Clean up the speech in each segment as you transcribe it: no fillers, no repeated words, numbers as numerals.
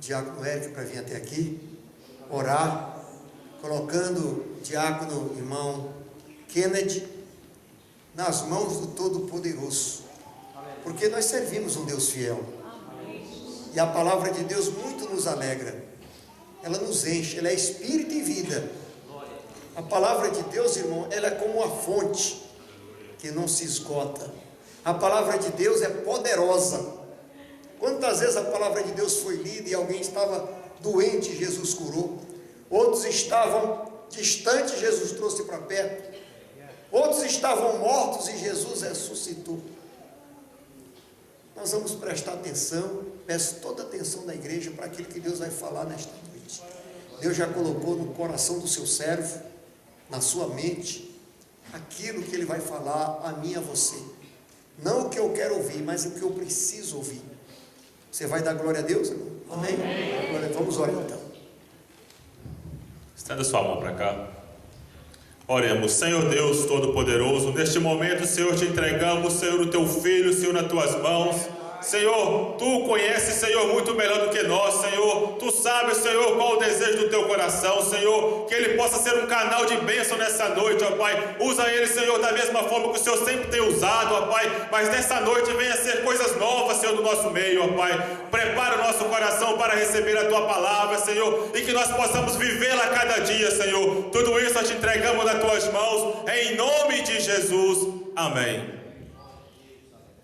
diácono Érico para vir até aqui, orar, colocando o diácono irmão Kennedy nas mãos do Todo-Poderoso, porque nós servimos um Deus fiel, e a palavra de Deus muito nos alegra, ela nos enche, ela é espírito e vida. A palavra de Deus, irmão, ela é como uma fonte que não se esgota. A palavra de Deus é poderosa. Quantas vezes a palavra de Deus foi lida e alguém estava doente, Jesus curou, outros estavam distantes, Jesus trouxe para perto, outros estavam mortos e Jesus ressuscitou. Nós vamos prestar atenção, peço toda a atenção da igreja para aquilo que Deus vai falar nesta noite. Deus já colocou no coração do seu servo, na sua mente, aquilo que Ele vai falar a mim e a você. Não o que eu quero ouvir, mas o que eu preciso ouvir. Você vai dar glória a Deus, irmão? Amém? Amém. Vamos orar então. Estenda sua mão para cá. Oremos. Senhor Deus Todo-Poderoso, neste momento, Senhor, te entregamos, Senhor, o teu filho, Senhor, nas tuas mãos. Senhor, tu conheces, Senhor, muito melhor do que nós, Senhor. Tu sabes, Senhor, qual o desejo do teu coração, Senhor, que ele possa ser um canal de bênção nessa noite, ó Pai. Usa ele, Senhor, da mesma forma que o Senhor sempre tem usado, ó Pai, mas nessa noite venha ser coisas novas, Senhor, no nosso meio, ó Pai. Prepara o nosso coração para receber a tua palavra, Senhor, e que nós possamos vivê-la a cada dia, Senhor. Tudo isso nós te entregamos nas tuas mãos, em nome de Jesus. Amém.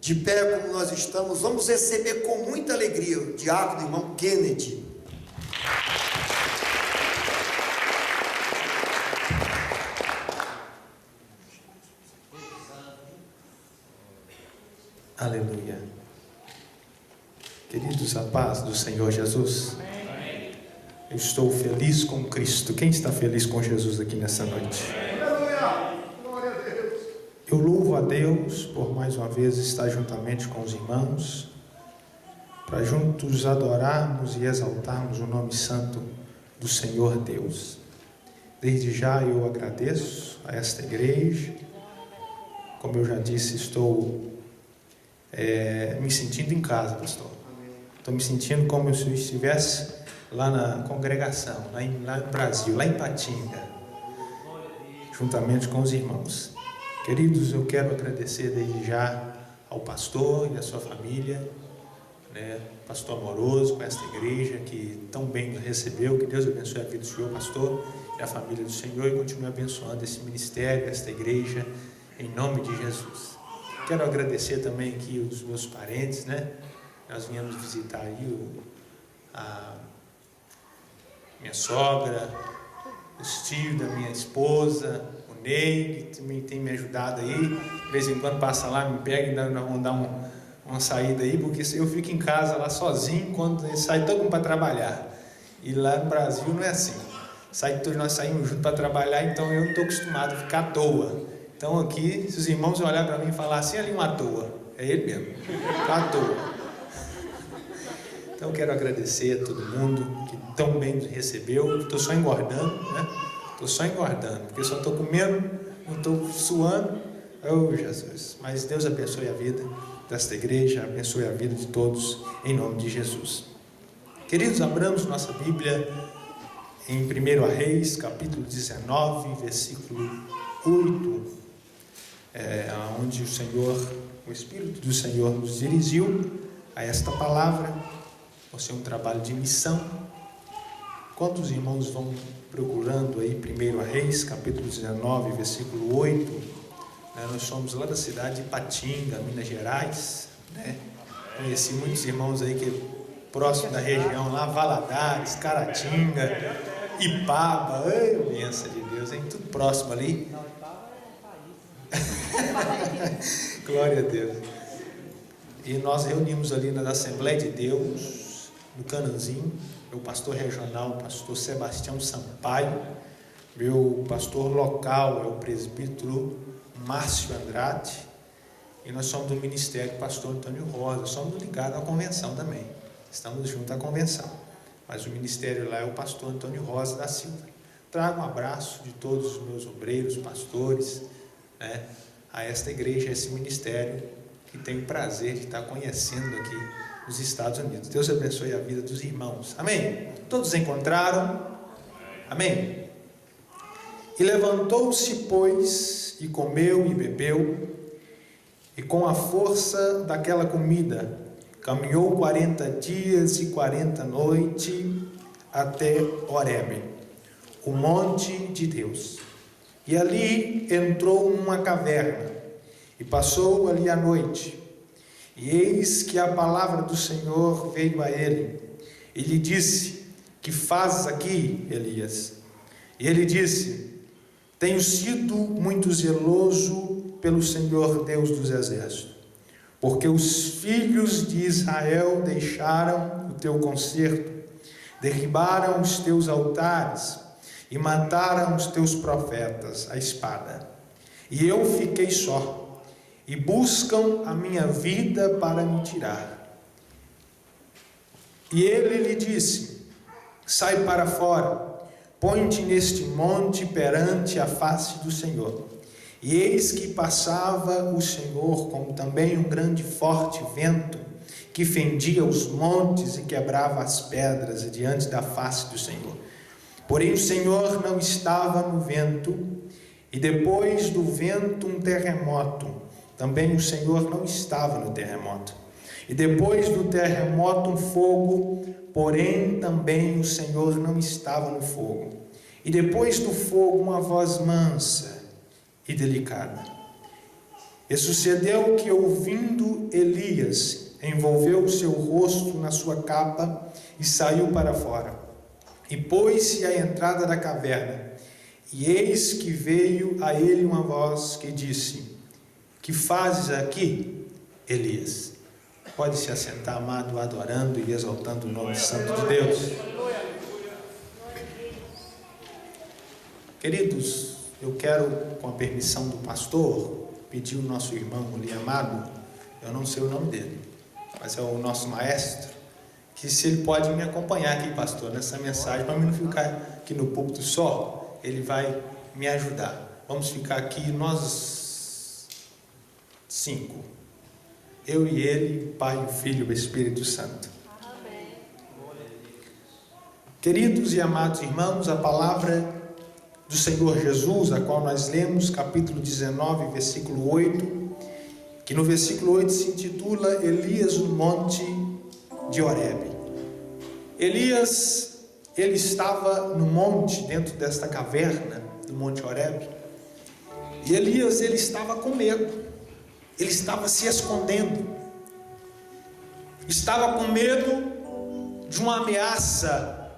De pé como nós estamos, vamos receber com muita alegria o diácono irmão Kennedy. Aleluia. Queridos, a paz do Senhor Jesus. Eu estou feliz com Cristo. Quem está feliz com Jesus aqui nessa noite? Eu louvo a Deus por mais uma vez estar juntamente com os irmãos, para juntos adorarmos e exaltarmos o nome santo do Senhor Deus. Desde já eu agradeço a esta igreja. Como eu já disse, estou me sentindo em casa, pastor. Estou me sentindo como se eu estivesse lá na congregação, lá no Brasil, lá em Patinga, juntamente com os irmãos. Queridos, eu quero agradecer desde já ao pastor e à sua família, né? Pastor amoroso com esta igreja que tão bem nos recebeu. Que Deus abençoe a vida do senhor, pastor, e a família do Senhor, e continue abençoando esse ministério, esta igreja, em nome de Jesus. Quero agradecer também aqui os meus parentes, né? Nós viemos visitar aí a minha sogra, os tios da minha esposa, o Ney, que também tem me ajudado aí. De vez em quando passa lá, me pega e vamos dar uma saída aí, porque eu fico em casa lá sozinho quando sai todo mundo para trabalhar. E lá no Brasil não é assim. Nós saímos juntos para trabalhar, então eu não estou acostumado a ficar à toa. Então aqui, se os irmãos olharem para mim e falar assim, ali uma à toa, é ele mesmo, está à toa. Então quero agradecer a todo mundo que tão bem me recebeu. Estou só engordando, né? Estou só engordando, porque eu só estou comendo, não estou suando. Oh Jesus, mas Deus abençoe a vida desta igreja, abençoe a vida de todos, em nome de Jesus. Queridos, abramos nossa Bíblia em 1 Reis, capítulo 19, versículo 8, onde o Espírito do Senhor nos dirigiu a esta palavra. Vai ser um trabalho de missão. Quando os irmãos vão procurando aí 1 Reis, capítulo 19, versículo 8, né, nós somos lá da cidade de Patinga, Minas Gerais, né? Conheci muitos irmãos aí que próximo da região lá, Valadares, Caratinga, Ipaba, bênção de Deus, hein? Tudo próximo ali. Glória a Deus. E nós reunimos ali na Assembleia de Deus, no Cananzinho, meu pastor regional, o pastor Sebastião Sampaio, meu pastor local é o presbítero Márcio Andrade, e nós somos do ministério pastor Antônio Rosa, somos ligados à convenção também, estamos juntos à convenção, mas o ministério lá é o pastor Antônio Rosa da Silva. Trago um abraço de todos os meus obreiros, pastores, né, a esta igreja, a esse ministério, que tenho o prazer de estar conhecendo aqui nos Estados Unidos. Deus abençoe a vida dos irmãos. Amém? Todos encontraram? Amém? E levantou-se, pois, e comeu e bebeu, e com a força daquela comida, caminhou 40 dias e 40 noites até Horebe, o monte de Deus. E ali entrou numa caverna, e passou ali a noite. E eis que a palavra do Senhor veio a ele, e lhe disse: que fazes aqui, Elias? E ele disse: tenho sido muito zeloso pelo Senhor Deus dos exércitos, porque os filhos de Israel deixaram o teu concerto, derribaram os teus altares e mataram os teus profetas à espada. E eu fiquei só, e buscam a minha vida para me tirar. E ele lhe disse: sai para fora, põe-te neste monte perante a face do Senhor. E eis que passava o Senhor, como também um grande forte vento, que fendia os montes e quebrava as pedras diante da face do Senhor. Porém o Senhor não estava no vento, e depois do vento um terremoto. Também o Senhor não estava no terremoto. E depois do terremoto um fogo, porém também o Senhor não estava no fogo. E depois do fogo uma voz mansa e delicada. E sucedeu que, ouvindo, Elias envolveu o seu rosto na sua capa e saiu para fora. E pôs-se à entrada da caverna. E eis que veio a ele uma voz que disse: que fazes aqui, Elias? Pode se assentar, amado, adorando e exaltando o nome santo de Deus. Queridos, eu quero, com a permissão do pastor, pedir o nosso irmão ali amado, eu não sei o nome dele, mas é o nosso maestro, que se ele pode me acompanhar aqui, pastor, nessa mensagem, para mim não ficar aqui no púlpito só, ele vai me ajudar. Vamos ficar aqui nós 5, eu e ele, Pai, o Filho e o Espírito Santo. Amém. Queridos e amados irmãos, a palavra do Senhor Jesus, a qual nós lemos, capítulo 19, versículo 8, que no versículo 8 se intitula Elias no monte de Horebe. Elias, ele estava no monte, dentro desta caverna do monte Horebe, e Elias, ele estava com medo, ele estava se escondendo, estava com medo de uma ameaça,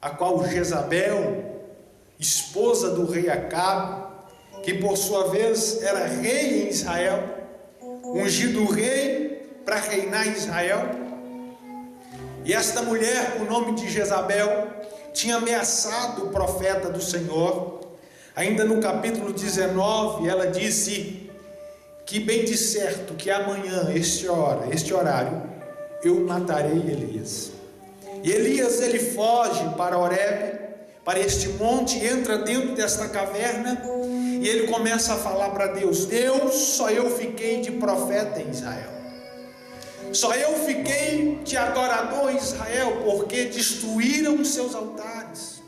a qual Jezabel, esposa do rei Acabe, que por sua vez era rei em Israel, ungido rei para reinar em Israel, e esta mulher, com o nome de Jezabel, tinha ameaçado o profeta do Senhor. Ainda no capítulo 19, ela disse que bem de certo que amanhã, este horário, eu matarei Elias. E Elias, ele foge para Horebe, para este monte, entra dentro desta caverna, e ele começa a falar para Deus: Deus, só eu fiquei de profeta em Israel, só eu fiquei de adorador em Israel, porque destruíram os seus altares,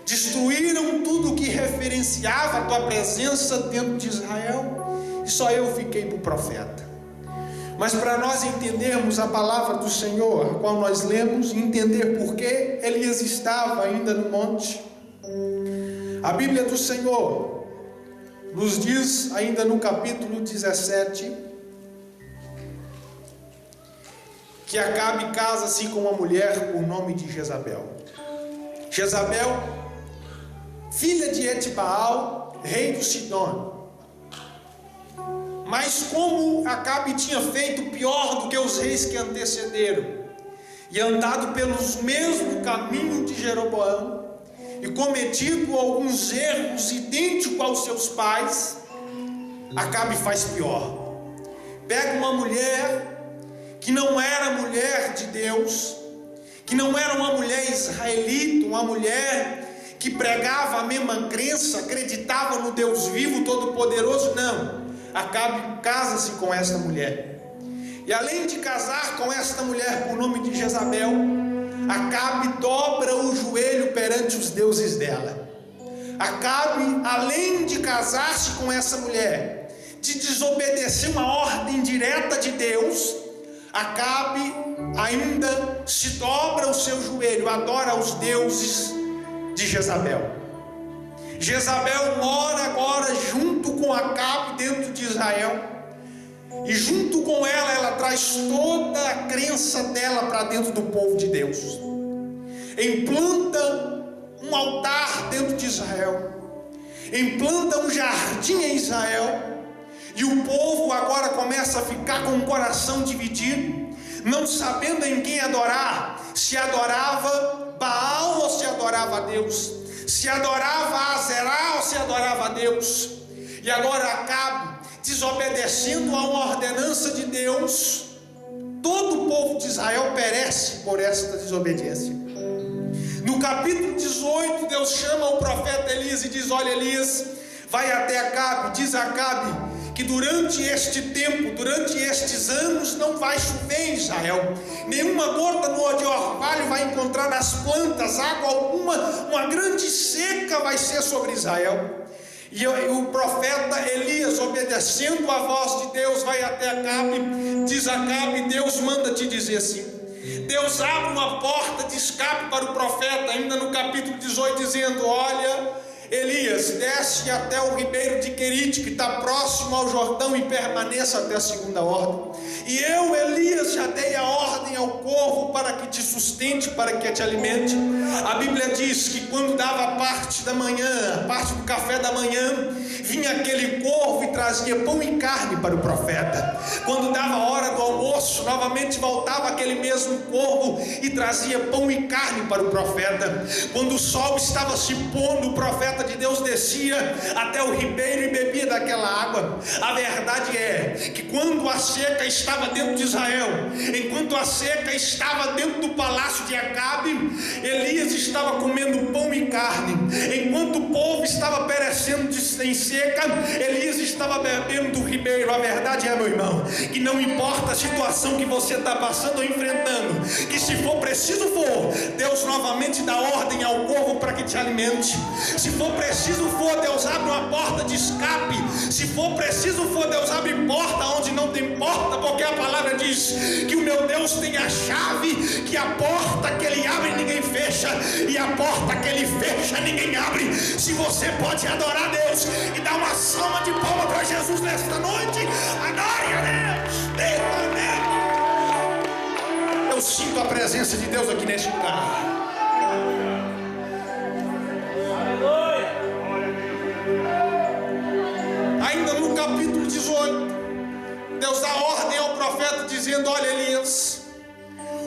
destruíram tudo que referenciava a tua presença dentro de Israel, e só eu fiquei por profeta. Mas para nós entendermos a palavra do Senhor, a qual nós lemos, e entender por que Elias estava ainda no monte, a Bíblia do Senhor nos diz, ainda no capítulo 17, que Acabe casa-se com uma mulher com o nome de Jezabel. Jezabel, filha de Etibaal, rei do Sidom. Mas como Acabe tinha feito pior do que os reis que antecederam, e andado pelos mesmos caminhos de Jeroboão, e cometido alguns erros idênticos aos seus pais, Acabe faz pior. Pega uma mulher que não era mulher de Deus, que não era uma mulher israelita, uma mulher que pregava a mesma crença, acreditava no Deus vivo, todo-poderoso, não. Acabe casa-se com esta mulher, E além de casar com esta mulher por nome de Jezabel, Acabe dobra o joelho perante os deuses dela. Acabe, além de casar-se com essa mulher, de desobedecer uma ordem direta de Deus, Acabe ainda se dobra o seu joelho, adora os deuses de Jezabel. Jezabel mora agora junto com Acabe dentro de Israel, e junto com ela, ela traz toda a crença dela para dentro do povo de Deus. Implanta um altar dentro de Israel, implanta um jardim em Israel, e o povo agora começa a ficar com o coração dividido, não sabendo em quem adorar, se adorava Baal ou se adorava a Deus, se adorava Azerá ou se adorava a Deus. E agora Acabe, desobedecendo a uma ordenança de Deus, todo o povo de Israel perece por esta desobediência. No capítulo 18, Deus chama o profeta Elias e diz: olha, Elias, vai até Acabe, diz a Acabe que durante este tempo, durante estes anos, não vai chover em Israel, nenhuma gota de orvalho vai encontrar nas plantas, água alguma, uma grande seca vai ser sobre Israel. E o profeta Elias, obedecendo a voz de Deus, vai até Acabe, diz Acabe: Deus manda te dizer assim. Deus abre uma porta de escape para o profeta, ainda no capítulo 18, dizendo: olha, Elias, desce até o ribeiro de Querite, que está próximo ao Jordão, e permaneça até a segunda ordem. E eu, Elias, já dei a ordem ao corvo para que te sustente, para que te alimente. A Bíblia diz que quando dava a parte da manhã, a parte do café da manhã, vinha aquele corvo e trazia pão e carne para o profeta. Quando dava a hora do almoço, novamente voltava aquele mesmo corvo e trazia pão e carne para o profeta. Quando o sol estava se pondo, o profeta de Deus descia até o ribeiro e bebia daquela água. A verdade é que quando a seca estava dentro de Israel, enquanto a seca estava dentro do palácio de Acabe, Elias estava comendo pão e carne. Enquanto o povo estava perecendo em seca, Elias estava bebendo do ribeiro. A verdade é, meu irmão, que não importa a situação que você está passando ou enfrentando, que se for preciso for, Deus novamente dá ordem ao corvo para que te alimente. Se for preciso for, Deus abre uma porta de escape. Se for preciso for, Deus abre porta onde não tem porta, porque a palavra diz que o meu Deus tem a chave, que a porta que Ele abre ninguém fecha, e a porta que Ele fecha ninguém abre. Se você pode adorar a Deus e dar uma salva de palmas para Jesus nesta noite, adore a Deus. Eu sinto a presença de Deus aqui neste lugar. Ainda no capítulo 18, Deus dá ordem ao profeta dizendo: olha, Elias,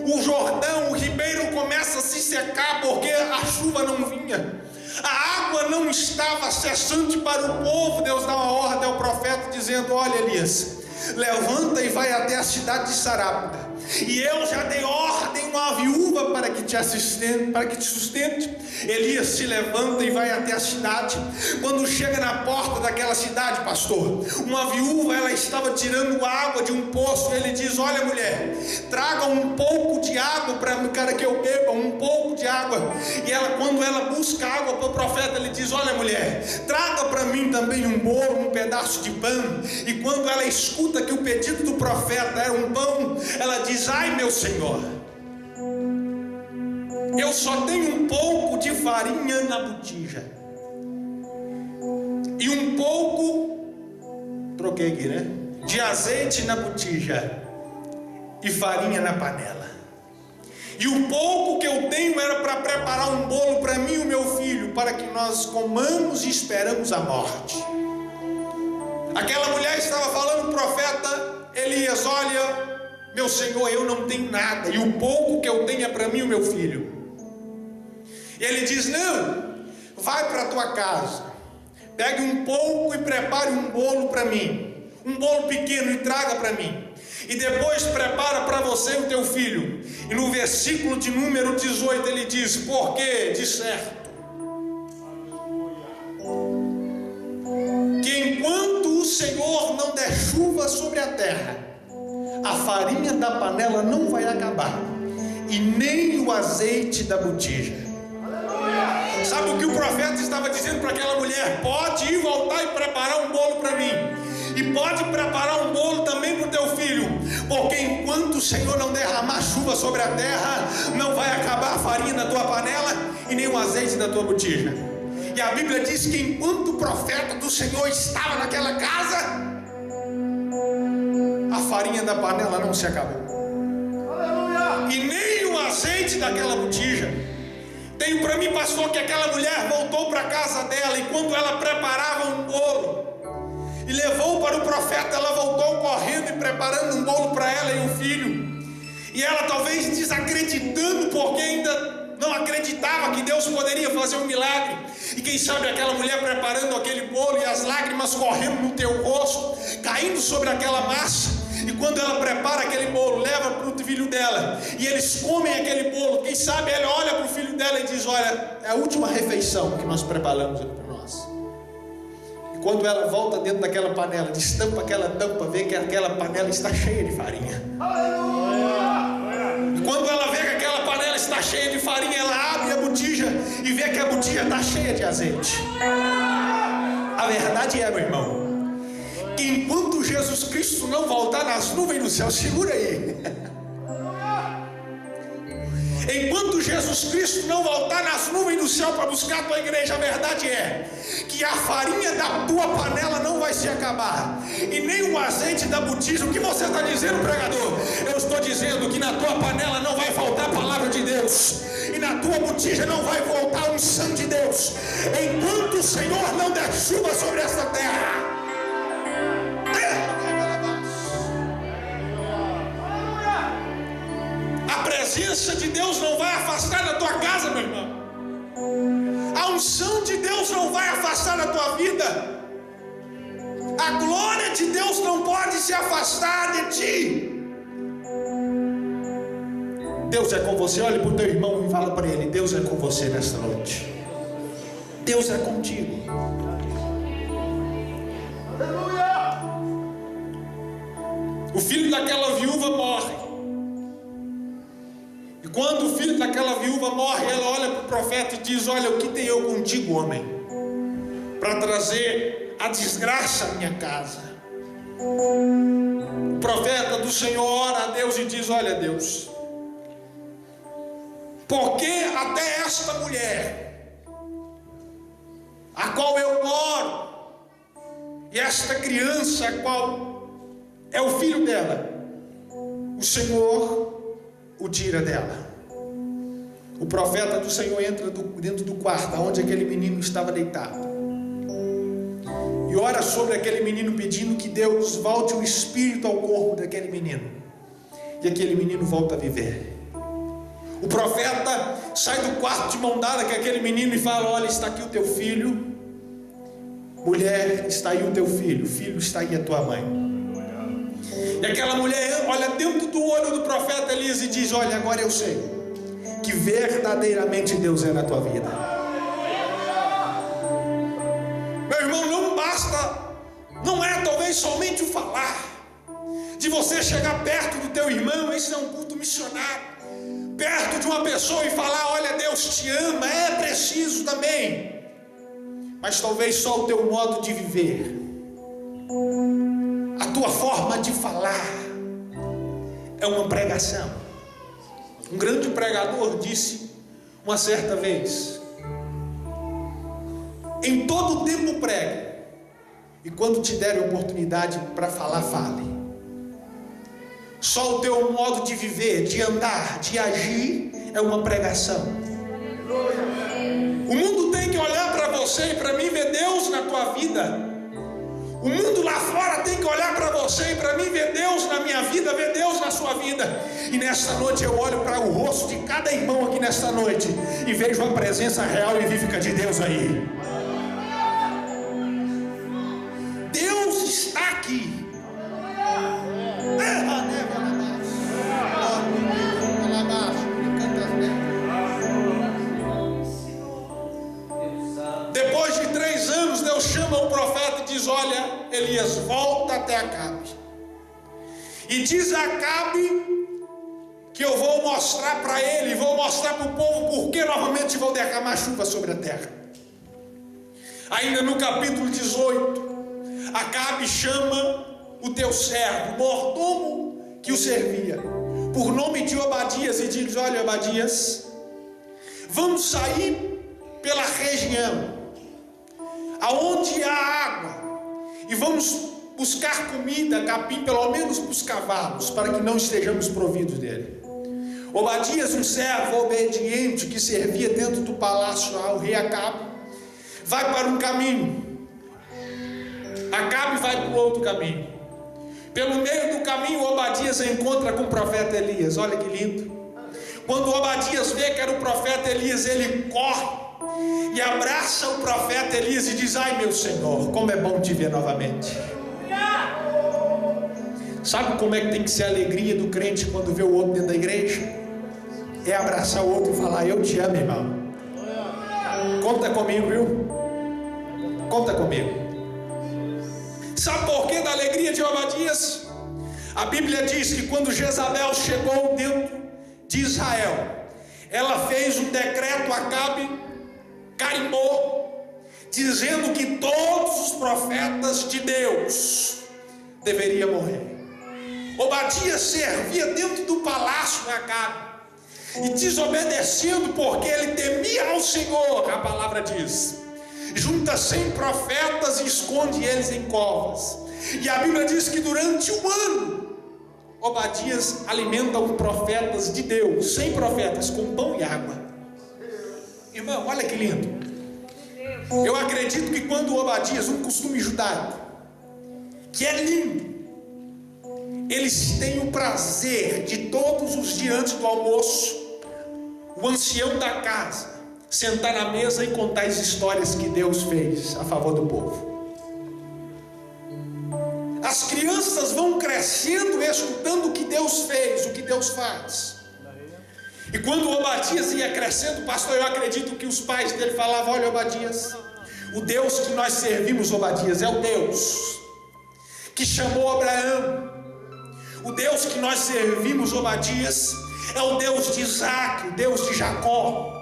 o Jordão, o ribeiro começa a se secar porque a chuva não vinha, a água não estava cessante para o povo. Deus dá uma ordem ao profeta dizendo: olha, Elias, levanta e vai até a cidade de Sarapta, e eu já dei ordem a uma viúva para que te sustente. Elias se levanta e vai até a cidade. Quando chega na porta daquela cidade, pastor, uma viúva, ela estava tirando água de um poço. Ele diz: olha, mulher, traga um pouco de água para que eu beba, um pouco de água. E ela, quando ela busca água para o profeta, ele diz: olha, mulher, traga para mim também um bolo, um pedaço de pão. E quando ela escuta que o pedido do profeta era um pão, ela diz: ai, meu Senhor, eu só tenho um pouco de farinha na botija e um pouco, troquei aqui, né, de azeite na botija e farinha na panela. E o pouco que eu tenho era para preparar um bolo para mim e o meu filho, para que nós comamos e esperamos a morte. Aquela mulher estava falando para o profeta Elias: olha, meu Senhor, eu não tenho nada, e o pouco que eu tenho é para mim e o meu filho. E ele diz: não, vai para a tua casa, pegue um pouco e prepare um bolo para mim, um bolo pequeno, e traga para mim, e depois prepara para você e o teu filho. E no versículo de número 18 ele diz: porque de certo que enquanto o Senhor não der chuva sobre a terra, a farinha da panela não vai acabar, e nem o azeite da botija. Sabe o que o profeta estava dizendo para aquela mulher? Pode ir voltar e preparar um bolo para mim, e pode preparar um bolo também para o teu filho, porque enquanto o Senhor não derramar chuva sobre a terra, não vai acabar a farinha da tua panela e nem o azeite da tua botija. E a Bíblia diz que enquanto o profeta do Senhor estava naquela casa, a farinha da panela não se acabou, e nem o azeite daquela botija. Tenho para mim, pastor, que aquela mulher voltou para a casa dela, e quando ela preparava um bolo e levou para o profeta, ela voltou correndo e preparando um bolo para ela e o filho. E ela talvez desacreditando, porque ainda não acreditava que Deus poderia fazer um milagre. E quem sabe aquela mulher preparando aquele bolo e as lágrimas correndo no teu rosto, caindo sobre aquela massa. E quando ela prepara aquele bolo, leva para o filho dela, e eles comem aquele bolo. Quem sabe ela olha para o filho dela e diz: olha, é a última refeição que nós preparamos para nós. E quando ela volta dentro daquela panela, destampa aquela tampa, vê que aquela panela está cheia de farinha. E quando ela vê que aquela panela está cheia de farinha, ela abre a botija e vê que a botija está cheia de azeite. A verdade é, meu irmão, que enquanto Jesus Cristo não voltar nas nuvens do céu, segura aí. Enquanto Jesus Cristo não voltar nas nuvens do céu para buscar a tua igreja, a verdade é que a farinha da tua panela não vai se acabar, e nem o azeite da botija. O que você está dizendo, pregador? Eu estou dizendo que na tua panela não vai faltar a palavra de Deus, e na tua botija não vai faltar a unção de Deus, enquanto o Senhor não der chuva sobre essa terra. A presença de Deus não vai afastar da tua casa, meu irmão. A unção de Deus não vai afastar da tua vida. A glória de Deus não pode se afastar de ti. Deus é com você. Olhe para o teu irmão e fala para ele: Deus é com você nesta noite. Deus é contigo. O filho daquela viúva morre. E quando o filho daquela viúva morre, ela olha para o profeta e diz: olha, o que tenho eu contigo, homem, para trazer a desgraça à minha casa? O profeta do Senhor ora a Deus e diz: olha, Deus, porque até esta mulher, a qual eu moro, e esta criança, a qual é o filho dela, o Senhor o tira dela. O profeta do Senhor entra dentro do quarto onde aquele menino estava deitado e ora sobre aquele menino, pedindo que Deus volte o espírito ao corpo daquele menino, e aquele menino volta a viver. O profeta sai do quarto de mão dada com aquele menino e fala: olha, está aqui o teu filho, mulher, está aí o teu filho, filho, está aí a tua mãe. E aquela mulher olha dentro do olho do profeta Elias e diz: olha, agora eu sei que verdadeiramente Deus é na tua vida. Meu irmão, não basta, não é talvez somente o falar, de você chegar perto do teu irmão. Esse é um culto missionário, perto de uma pessoa e falar: olha, Deus te ama. É preciso também, mas talvez só o teu modo de viver, a tua forma de falar, é uma pregação. Um grande pregador disse uma certa vez: em todo tempo pregue, e quando te derem oportunidade para falar, fale. Só o teu modo de viver, de andar, de agir é uma pregação. O mundo tem que olhar para você e para mim, ver Deus na tua vida. O mundo lá fora tem que olhar para você e para mim, ver Deus na minha vida, ver Deus na sua vida. E nesta noite eu olho para o rosto de cada irmão aqui nesta noite e vejo a presença real e viva de Deus aí. Deus está aqui. Depois de 3 anos, Deus chama o profeta e diz: olha, Elias, volta até Acabe E diz a Acabe que eu vou mostrar para ele, vou mostrar para o povo porque novamente vou derramar chuva sobre a terra. Ainda no capítulo 18, Acabe chama o teu servo, o mordomo que o servia, por nome de Obadias, e diz: olha, Obadias, vamos sair pela região aonde há água, e vamos buscar comida, capim, pelo menos para os cavalos, para que não estejamos providos dele. Obadias, um servo obediente que servia dentro do palácio ao rei Acabe, vai para um caminho. Acabe vai para o outro caminho. Pelo meio do caminho, Obadias encontra com o profeta Elias. Olha que lindo. Quando Obadias vê que era o profeta Elias, ele corre e abraça o profeta Elias e diz: ai, meu Senhor, como é bom te ver novamente. Sabe como é que tem que ser a alegria do crente quando vê o outro dentro da igreja? É abraçar o outro e falar: eu te amo, irmão. Conta comigo, viu? Conta comigo. Sabe por que da alegria de Obadias? A Bíblia diz que quando Jezabel chegou dentro de Israel, ela fez um decreto, Acabe carimbou, dizendo que todos os profetas de Deus deveriam morrer. Obadias servia dentro do palácio de Acabe e desobedecendo porque ele temia ao Senhor. A palavra diz: junta 100 profetas e esconde eles em covas. E a Bíblia diz que durante um ano Obadias alimenta os profetas de Deus, 100 profetas, com pão e água. Irmão, olha que lindo. Eu acredito que quando Obadias, um costume judaico que é lindo, eles têm o prazer de todos os dias antes do almoço, o ancião da casa sentar na mesa e contar as histórias que Deus fez a favor do povo. As crianças vão crescendo escutando o que Deus fez, o que Deus faz. E quando Obadias ia crescendo, pastor, eu acredito que os pais dele falavam: olha, Obadias, o Deus que nós servimos, Obadias, é o Deus que chamou Abraão. O Deus que nós servimos, Obadias, é o Deus de Isaac, o Deus de Jacó.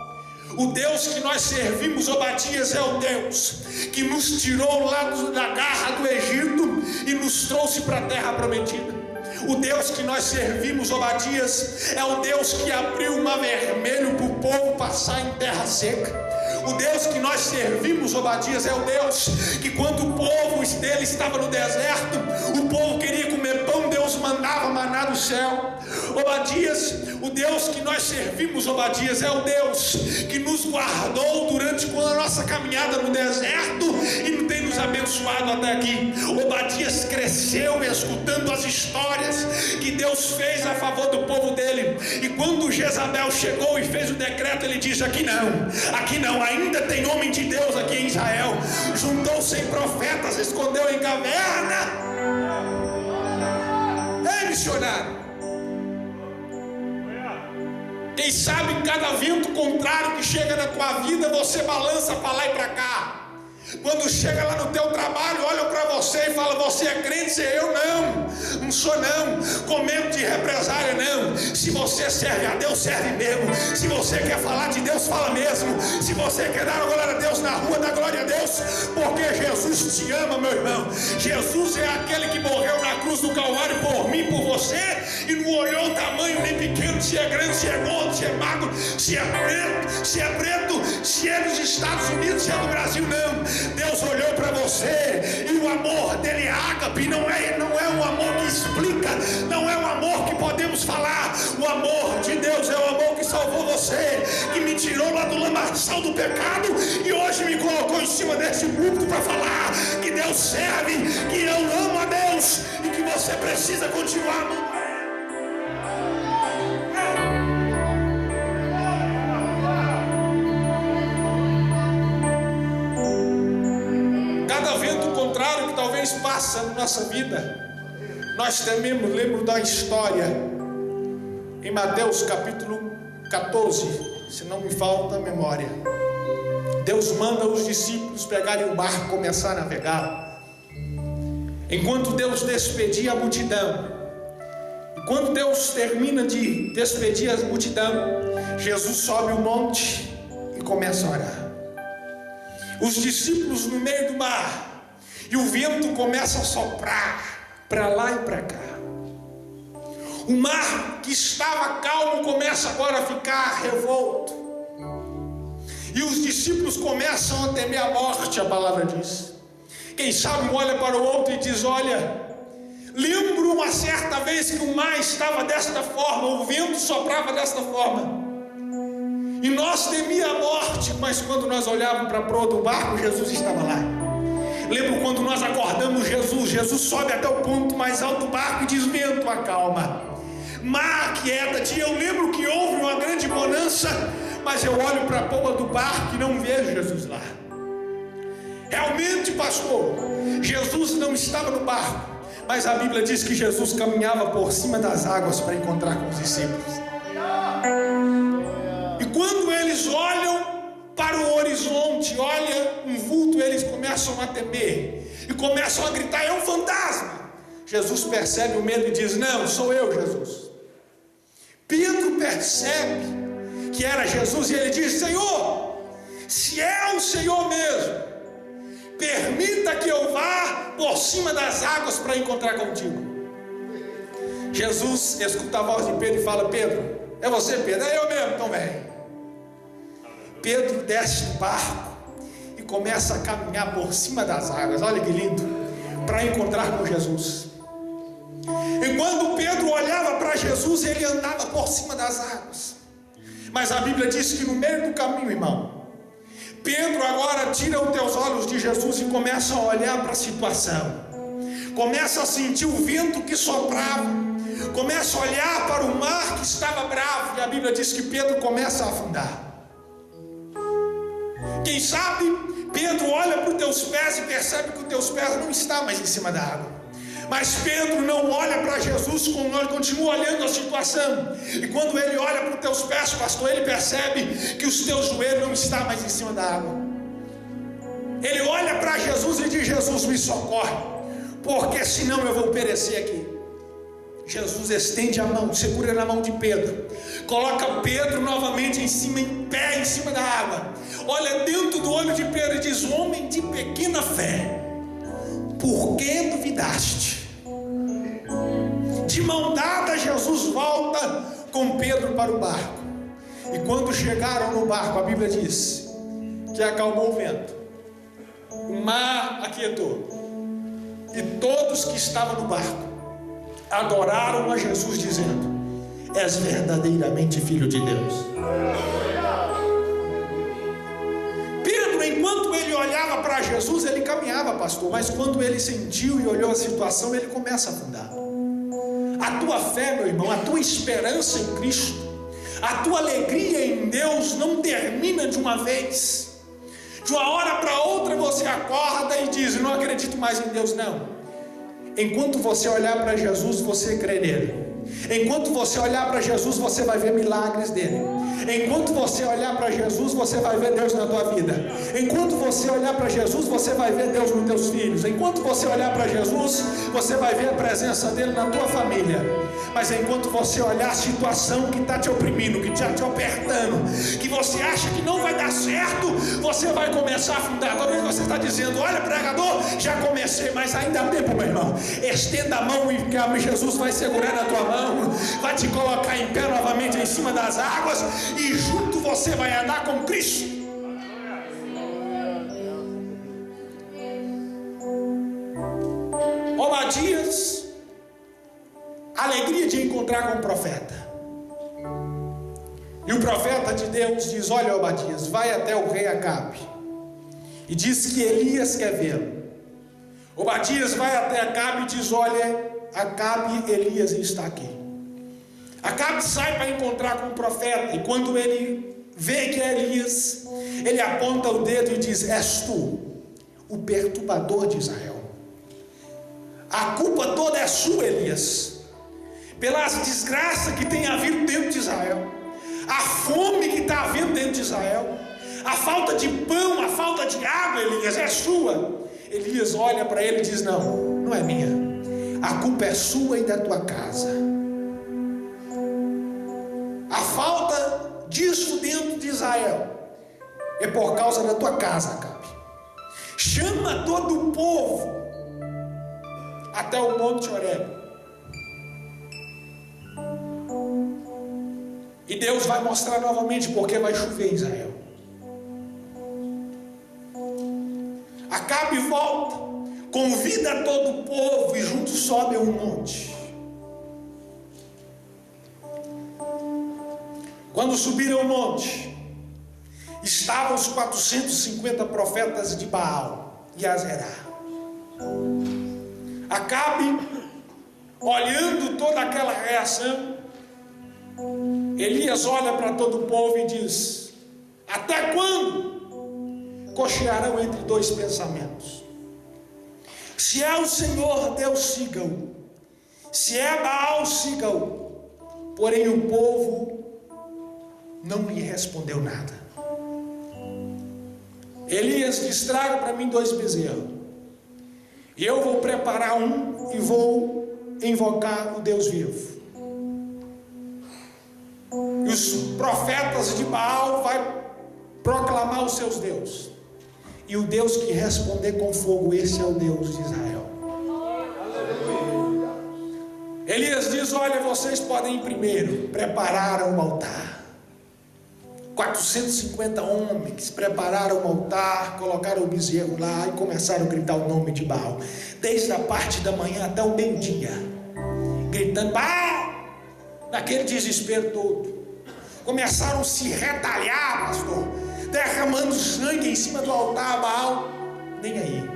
O Deus que nós servimos, Obadias, é o Deus que nos tirou lá da garra do Egito e nos trouxe para a terra prometida. O Deus que nós servimos, Obadias, é o Deus que abriu o mar vermelho para o povo passar em terra seca. O Deus que nós servimos, Obadias, é o Deus que quando o povo dele estava no deserto, o povo queria comer pão, Deus mandava maná do céu. Obadias, o Deus que nós servimos, Obadias, é o Deus que nos guardou durante a nossa caminhada no deserto e tem nos abençoado até aqui. Obadias cresceu escutando as histórias que Deus fez a favor do povo dele. E quando Jezabel chegou e fez o decreto, ele disse: aqui não, ainda tem homem de Deus aqui em Israel. Juntou 100 profetas, escondeu em caverna. Ei, missionário, quem sabe em cada vento contrário que chega na tua vida, você balança para lá e para cá. Quando chega lá no teu trabalho, olham para você e falam: você é crente? Eu não sou não. Com medo de represália, não. Se você serve a Deus, serve mesmo. Se você quer falar de Deus, fala mesmo. Se você quer dar a glória a Deus na rua, dá glória a Deus, porque Jesus te ama, meu irmão. Jesus é aquele que morreu na cruz do Calvário por mim, por você, e não olhou o tamanho nem pequeno, se é grande, se é gordo, se é magro, se é preto, se é dos Estados Unidos, se é do Brasil, não. Deus olhou para você e o amor dele é ágape, não é um amor que explica, não é um amor que podemos falar. O amor de Deus é o amor que salvou você, que me tirou lá do lamaçal do pecado e hoje me colocou em cima desse púlpito para falar que Deus serve, que eu amo a Deus e que você precisa continuar amando. Que talvez passa na nossa vida, nós também lembro da história em Mateus capítulo 14, se não me falta a memória. Deus manda os discípulos pegarem o barco e começar a navegar. Enquanto Deus despedia a multidão, Quando Deus termina de despedir a multidão, Jesus sobe o monte e começa a orar. Os discípulos no meio do mar, e o vento começa a soprar para lá e para cá. O mar que estava calmo começa agora a ficar revolto. E os discípulos começam a temer a morte, a palavra diz. Quem sabe olha para o outro e diz: olha, lembro uma certa vez que o mar estava desta forma, o vento soprava desta forma, e nós temíamos a morte, mas quando nós olhávamos para a proa do barco, Jesus estava lá. Lembro quando nós acordamos Jesus sobe até o ponto mais alto do barco e diz: vento, acalma, mar, aquieta-te. Eu lembro que houve uma grande bonança, mas eu olho para a proa do barco e não vejo Jesus lá. Realmente, pastor, Jesus não estava no barco, mas a Bíblia diz que Jesus caminhava por cima das águas para encontrar com os discípulos. E quando eles olham para o horizonte, olham um vulto, eles começam a temer e começam a gritar: é um fantasma. Jesus percebe o medo e diz: não, sou eu, Jesus. Pedro percebe que era Jesus e ele diz: Senhor, se é o Senhor mesmo, permita que eu vá por cima das águas para encontrar contigo. Jesus escuta a voz de Pedro e fala: Pedro, é você, Pedro? É eu mesmo, então vem. Pedro desce do barco e começa a caminhar por cima das águas, olha que lindo, para encontrar com Jesus. E quando Pedro olhava para Jesus, ele andava por cima das águas. Mas a Bíblia diz que no meio do caminho, irmão, Pedro agora tira os teus olhos de Jesus e começa a olhar para a situação, começa a sentir o vento que soprava, começa a olhar para o mar que estava bravo, e a Bíblia diz que Pedro começa a afundar. Quem sabe Pedro olha para os teus pés e percebe que os teus pés não estão mais em cima da água. Mas Pedro não olha para Jesus, ele continua olhando a situação. E quando ele olha para os teus pés, pastor, ele percebe que os teus joelhos não estão mais em cima da água. Ele olha para Jesus e diz: Jesus, me socorre, porque senão eu vou perecer aqui. Jesus estende a mão, segura na mão de Pedro, coloca Pedro novamente em pé em cima da água, olha dentro do olho de Pedro e diz: homem de pequena fé, por que duvidaste? De mão dada, Jesus volta com Pedro para o barco. E quando chegaram no barco, a Bíblia diz que acalmou o vento, o mar aquietou, e todos que estavam no barco adoraram a Jesus, dizendo: és verdadeiramente filho de Deus. Pedro, enquanto ele olhava para Jesus, ele caminhava, pastor, mas quando ele sentiu e olhou a situação, ele começa a afundar. A tua fé, meu irmão, a tua esperança em Cristo, a tua alegria em Deus não termina de uma vez. De uma hora para outra você acorda e diz: não acredito mais em Deus. Não. Enquanto você olhar para Jesus, você crê nele. Enquanto você olhar para Jesus, você vai ver milagres dele. Enquanto você olhar para Jesus, você vai ver Deus na tua vida. Enquanto você olhar para Jesus, você vai ver Deus nos teus filhos. Enquanto você olhar para Jesus, você vai ver a presença dele na tua família. Mas enquanto você olhar a situação que está te oprimindo, que está te apertando, que você acha que não vai dar certo, você vai começar a afundar. Talvez você está dizendo: olha, pregador, já comecei, mas ainda há tempo, meu irmão. Estenda a mão e Jesus vai segurar na tua mão, vai te colocar em pé novamente em cima das águas, e junto você vai andar com Cristo. Obadias, alegria de encontrar com o profeta. E o profeta de Deus diz: olha, Obadias, vai até o rei Acabe e diz que Elias quer vê-lo. Obadias vai até Acabe e diz: olha, Acabe, Elias está aqui. Acabe sai para encontrar com o profeta, e quando ele vê que é Elias, ele aponta o dedo e diz: és tu, o perturbador de Israel. A culpa toda é sua, Elias, pelas desgraças que tem havido dentro de Israel, a fome que está havendo dentro de Israel, a falta de pão, a falta de água, Elias, é sua. Elias olha para ele e diz: não, não é minha, a culpa é sua e da tua casa. disso dentro de Israel é por causa da tua casa, Acabe. Chama todo o povo até o monte Horebe. E Deus vai mostrar novamente porque vai chover em Israel. Acabe volta, convida todo o povo e juntos sobe a um monte. Quando subiram ao monte, estavam os 450 profetas de Baal e Azerá. Acabe, olhando toda aquela reação, Elias olha para todo o povo e diz: até quando cochearão entre dois pensamentos? Se é o Senhor, Deus, siga-o. Se é Baal, siga-o. Porém o povo não lhe respondeu nada. Elias diz: traga para mim 2 bezerros, e eu vou preparar um e vou invocar o Deus vivo. E os profetas de Baal vai proclamar os seus deuses, e o Deus que responder com fogo, esse é o Deus de Israel. Elias diz: olha, vocês podem ir primeiro. Prepararam o altar. 450 homens prepararam o altar, colocaram o bezerro lá e começaram a gritar o nome de Baal, desde a parte da manhã até o meio-dia, gritando Baal, naquele desespero todo. Começaram a se retalhar, pastor, derramando sangue em cima do altar. Baal nem aí.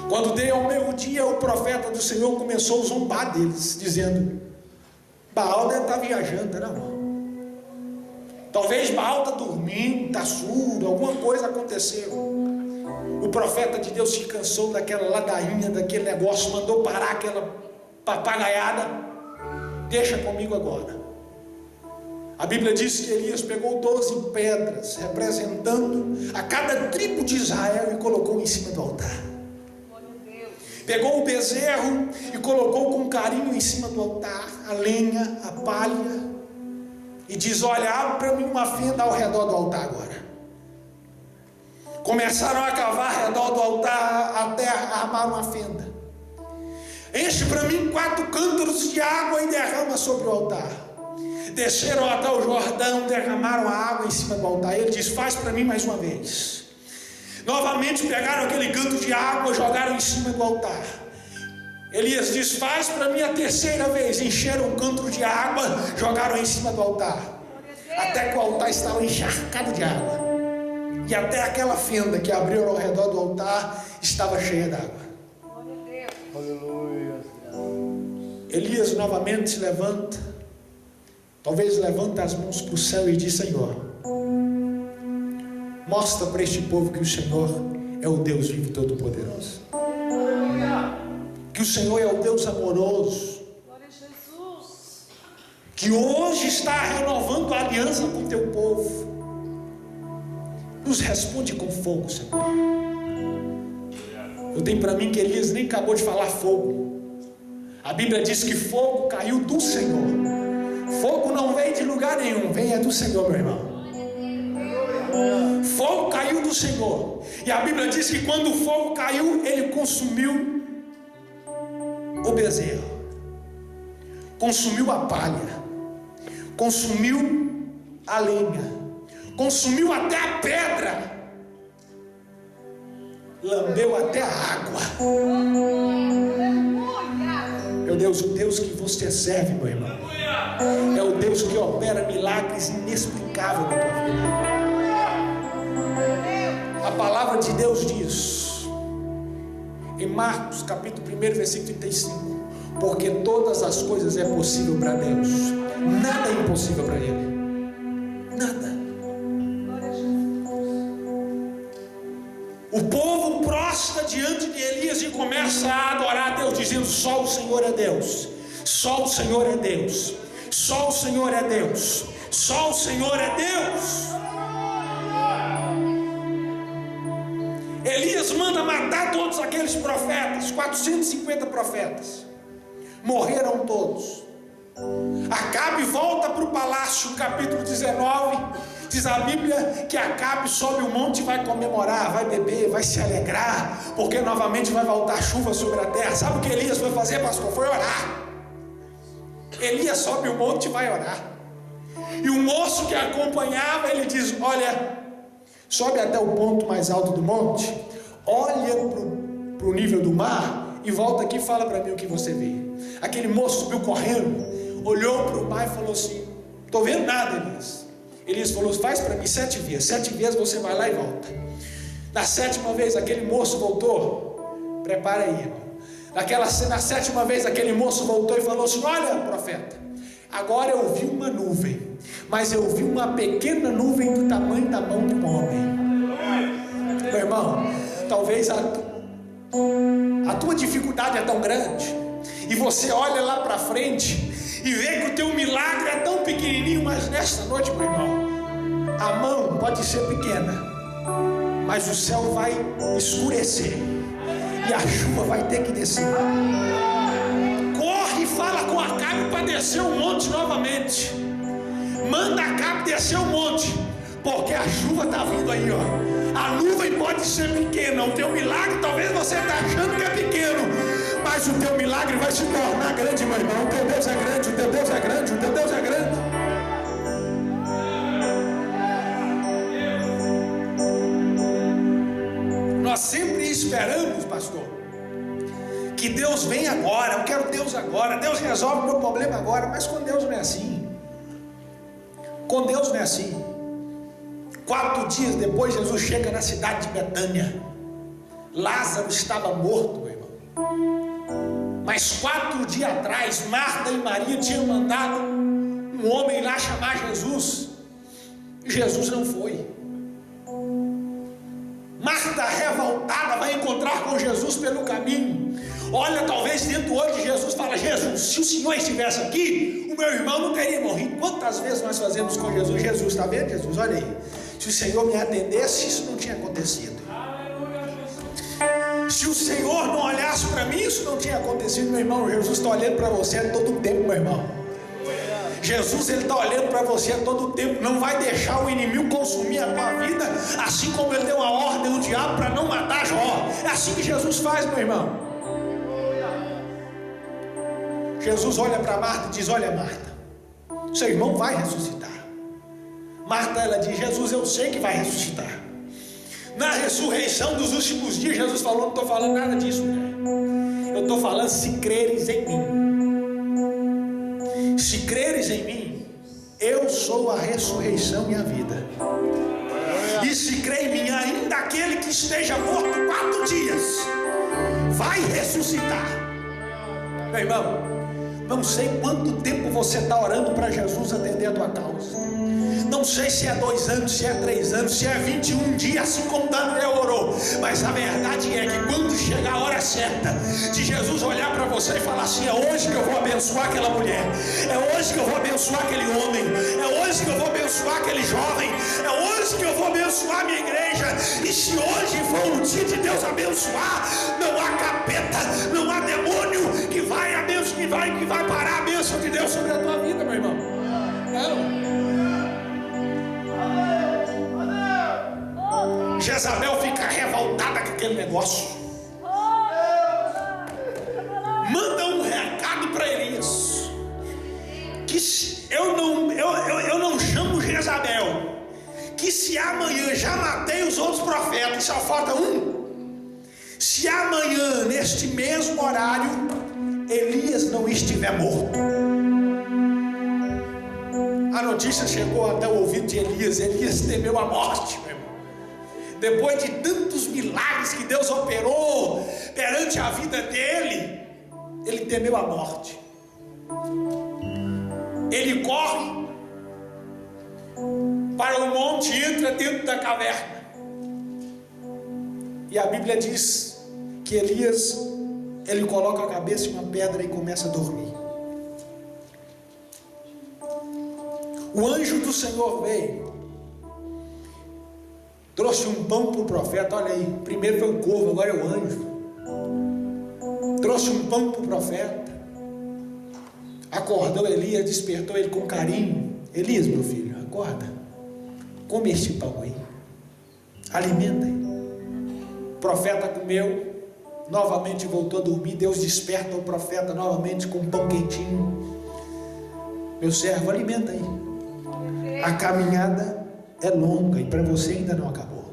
Quando deu ao meio-dia, o profeta do Senhor começou a zombar deles, dizendo: Baal deve estar viajando, não? Talvez Baal está dormindo, está surdo, alguma coisa aconteceu. O profeta de Deus se cansou daquela ladainha, daquele negócio, mandou parar aquela papagaiada. Deixa comigo agora. A Bíblia diz que Elias pegou 12 pedras, representando a cada tribo de Israel, e colocou em cima do altar. Pegou o bezerro e colocou com carinho em cima do altar, a lenha, a palha, e diz: olha, abre para mim uma fenda ao redor do altar agora. Começaram a cavar ao redor do altar até armar uma fenda. Enche para mim 4 cântaros de água e derrama sobre o altar. Desceram até o Jordão, derramaram a água em cima do altar. Ele diz: faz para mim mais uma vez. Novamente pegaram aquele canto de água, jogaram em cima do altar. Elias diz: faz para mim a terceira vez. Encheram um canto de água, jogaram em cima do altar, até que o altar estava encharcado de água, e até aquela fenda que abriu ao redor do altar estava cheia d'água. Elias novamente se levanta, talvez levanta as mãos para o céu e diz: Senhor, mostra para este povo que o Senhor é o Deus vivo e todo-poderoso, que o Senhor é o Deus amoroso, que hoje está renovando a aliança com o teu povo. Nos responde com fogo, Senhor. Eu tenho para mim que Elias nem acabou de falar fogo. A Bíblia diz que fogo caiu do Senhor. Fogo não vem de lugar nenhum, vem do Senhor, meu irmão. Fogo caiu do Senhor. E a Bíblia diz que quando o fogo caiu, ele consumiu o bezerro, consumiu a palha, consumiu a lenha, consumiu até a pedra, lambeu até a água. Meu Deus, o Deus que você serve, meu irmão, é o Deus que opera milagres inexplicáveis na tua vida. A palavra de Deus diz em Marcos capítulo 1, versículo 35: porque todas as coisas é possível para Deus, nada é impossível para Ele, nada. O povo prostra diante de Elias e começa a adorar a Deus, dizendo: só o Senhor é Deus, só o Senhor é Deus, só o Senhor é Deus, só o Senhor é Deus. Elias manda matar todos aqueles profetas, 450 profetas, morreram todos. Acabe volta para o palácio, no capítulo 19, diz a Bíblia que Acabe sobe o monte e vai comemorar, vai beber, vai se alegrar, porque novamente vai voltar chuva sobre a terra. Sabe o que Elias foi fazer, pastor? Foi orar. Elias sobe o monte e vai orar. E o moço que acompanhava, ele diz: olha, sobe até o ponto mais alto do monte, olha para o nível do mar e volta aqui e fala para mim o que você vê. Aquele moço subiu correndo, olhou para o mar e falou assim: estou vendo nada, Elias. Elias falou: faz para mim 7 vezes, 7 vezes você vai lá e volta. Na 7ª vez aquele moço voltou, prepara aí, irmão. Na 7ª vez aquele moço voltou e falou assim: olha, profeta, agora eu vi uma nuvem, mas eu vi uma pequena nuvem do tamanho da mão de um homem. Meu irmão, talvez a tua dificuldade é tão grande, e você olha lá para frente e vê que o teu milagre é tão pequenininho, mas nesta noite, meu irmão, a mão pode ser pequena, mas o céu vai escurecer e a chuva vai ter que descer. Corre e fala com Acabe para descer o monte novamente. Manda Acabe descer o monte, porque a chuva está vindo aí, ó. A nuvem pode ser pequena, o teu milagre talvez você está achando que é pequeno, mas o teu milagre vai se tornar grande, meu irmão. O teu Deus é grande, o teu Deus é grande, o teu Deus é grande. Nós sempre esperamos, pastor, que Deus venha agora. Eu quero Deus agora, Deus resolve o meu problema agora. Mas com Deus não é assim. Com Deus não é assim. 4 dias depois, Jesus chega na cidade de Betânia. Lázaro estava morto, meu irmão. Mas 4 dias atrás, Marta e Maria tinham mandado um homem lá chamar Jesus. E Jesus não foi. Marta, revoltada, vai encontrar com Jesus pelo caminho. Olha, talvez dentro hoje de Jesus fala: Jesus, se o Senhor estivesse aqui, o meu irmão não teria morrido. Quantas vezes nós fazemos com Jesus? Jesus, está vendo, Jesus? Olha aí, se o Senhor me atendesse, isso não tinha acontecido. Se o Senhor não olhasse para mim, isso não tinha acontecido. Meu irmão, Jesus está olhando para você todo o tempo, meu irmão. Jesus, ele está olhando para você todo o tempo. Não vai deixar o inimigo consumir a tua vida, assim como ele deu a ordem ao diabo para não matar Jó. É assim que Jesus faz, meu irmão. Jesus olha para Marta e diz: olha, Marta, seu irmão vai ressuscitar. Marta, ela diz: Jesus, eu sei que vai ressuscitar. Na ressurreição dos últimos dias, Jesus falou: não estou falando nada disso, mulher. Eu estou falando se creres em mim. Se creres em mim, eu sou a ressurreição e a vida. E se crê em mim, ainda aquele que esteja morto 4 dias vai ressuscitar. Meu irmão, não sei quanto tempo você está orando para Jesus atender a tua causa. Não sei se é 2 anos, se é 3 anos, se é 21 dias, assim como Daniel orou. Mas a verdade é que quando chegar a hora certa de Jesus olhar para você e falar assim: é hoje que eu vou abençoar aquela mulher, é hoje que eu vou abençoar aquele homem, é hoje que eu vou abençoar aquele jovem, é hoje que eu vou abençoar a minha igreja. E se hoje for o dia de Deus abençoar, não há capeta, não há demônio que vai abençoar, que vai parar a bênção de Deus sobre a tua vida, meu irmão. Não. Jezabel fica revoltada com aquele negócio. Manda um recado para Elias: que eu não chamo Jezabel, que se amanhã já matei os outros profetas, só falta um. Se amanhã, neste mesmo horário, Elias não estiver morto. A notícia chegou até o ouvido de Elias. Elias temeu a morte, meu irmão. Depois de tantos milagres que Deus operou perante a vida dele, ele temeu a morte. Ele corre para o monte e entra dentro da caverna. E a Bíblia diz que Elias, ele coloca a cabeça em uma pedra e começa a dormir. O anjo do Senhor veio, trouxe um pão para o profeta. Olha aí, primeiro foi o corvo, agora é o anjo. Trouxe um pão para o profeta. acordou Elias, despertou ele com carinho. Elias, meu filho, acorda, come este pão aí, alimenta aí. O profeta comeu, novamente voltou a dormir. Deus desperta o profeta novamente com um pão quentinho. Meu servo, alimenta aí. A caminhada é longa e para você ainda não acabou.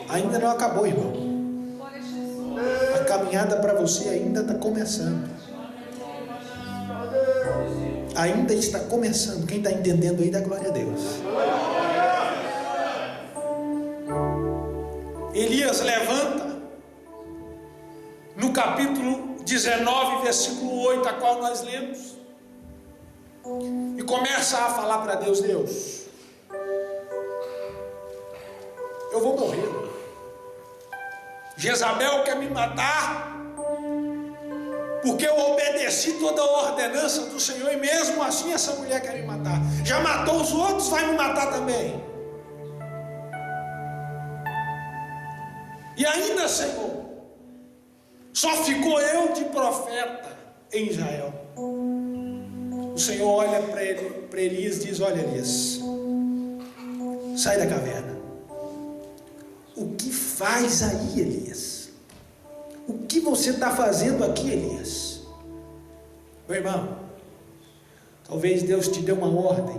Ainda não acabou, irmão. A caminhada para você ainda está começando. Ainda está começando. Quem está entendendo aí, dá glória a Deus. Elias levanta no capítulo 19, versículo 8, a qual nós lemos, e começa a falar para Deus: Deus, eu vou morrer. Jezabel quer me matar, porque eu obedeci toda a ordenança do Senhor, e mesmo assim essa mulher quer me matar. Já matou os outros, vai me matar também. E ainda, Senhor, só ficou eu de profeta em Israel. O Senhor olha para Elias e diz: olha, Elias, sai da caverna. O que faz aí, Elias? O que você está fazendo aqui, Elias? Meu irmão, talvez Deus te dê uma ordem,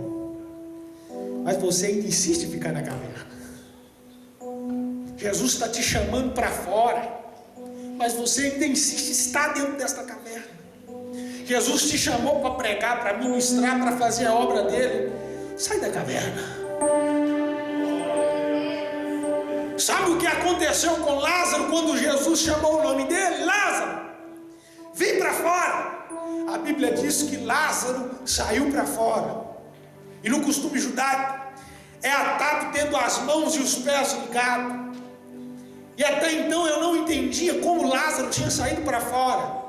mas você ainda insiste em ficar na caverna. Jesus está te chamando para fora, mas você ainda insiste em estar dentro desta caverna. Jesus te chamou para pregar, para ministrar, para fazer a obra dele. Sai da caverna. Sabe o que aconteceu com Lázaro quando Jesus chamou o nome dele? Lázaro, vem para fora. A Bíblia diz que Lázaro saiu para fora. E no costume judaico é atado tendo as mãos e os pés ligados. E até então eu não entendia como Lázaro tinha saído para fora.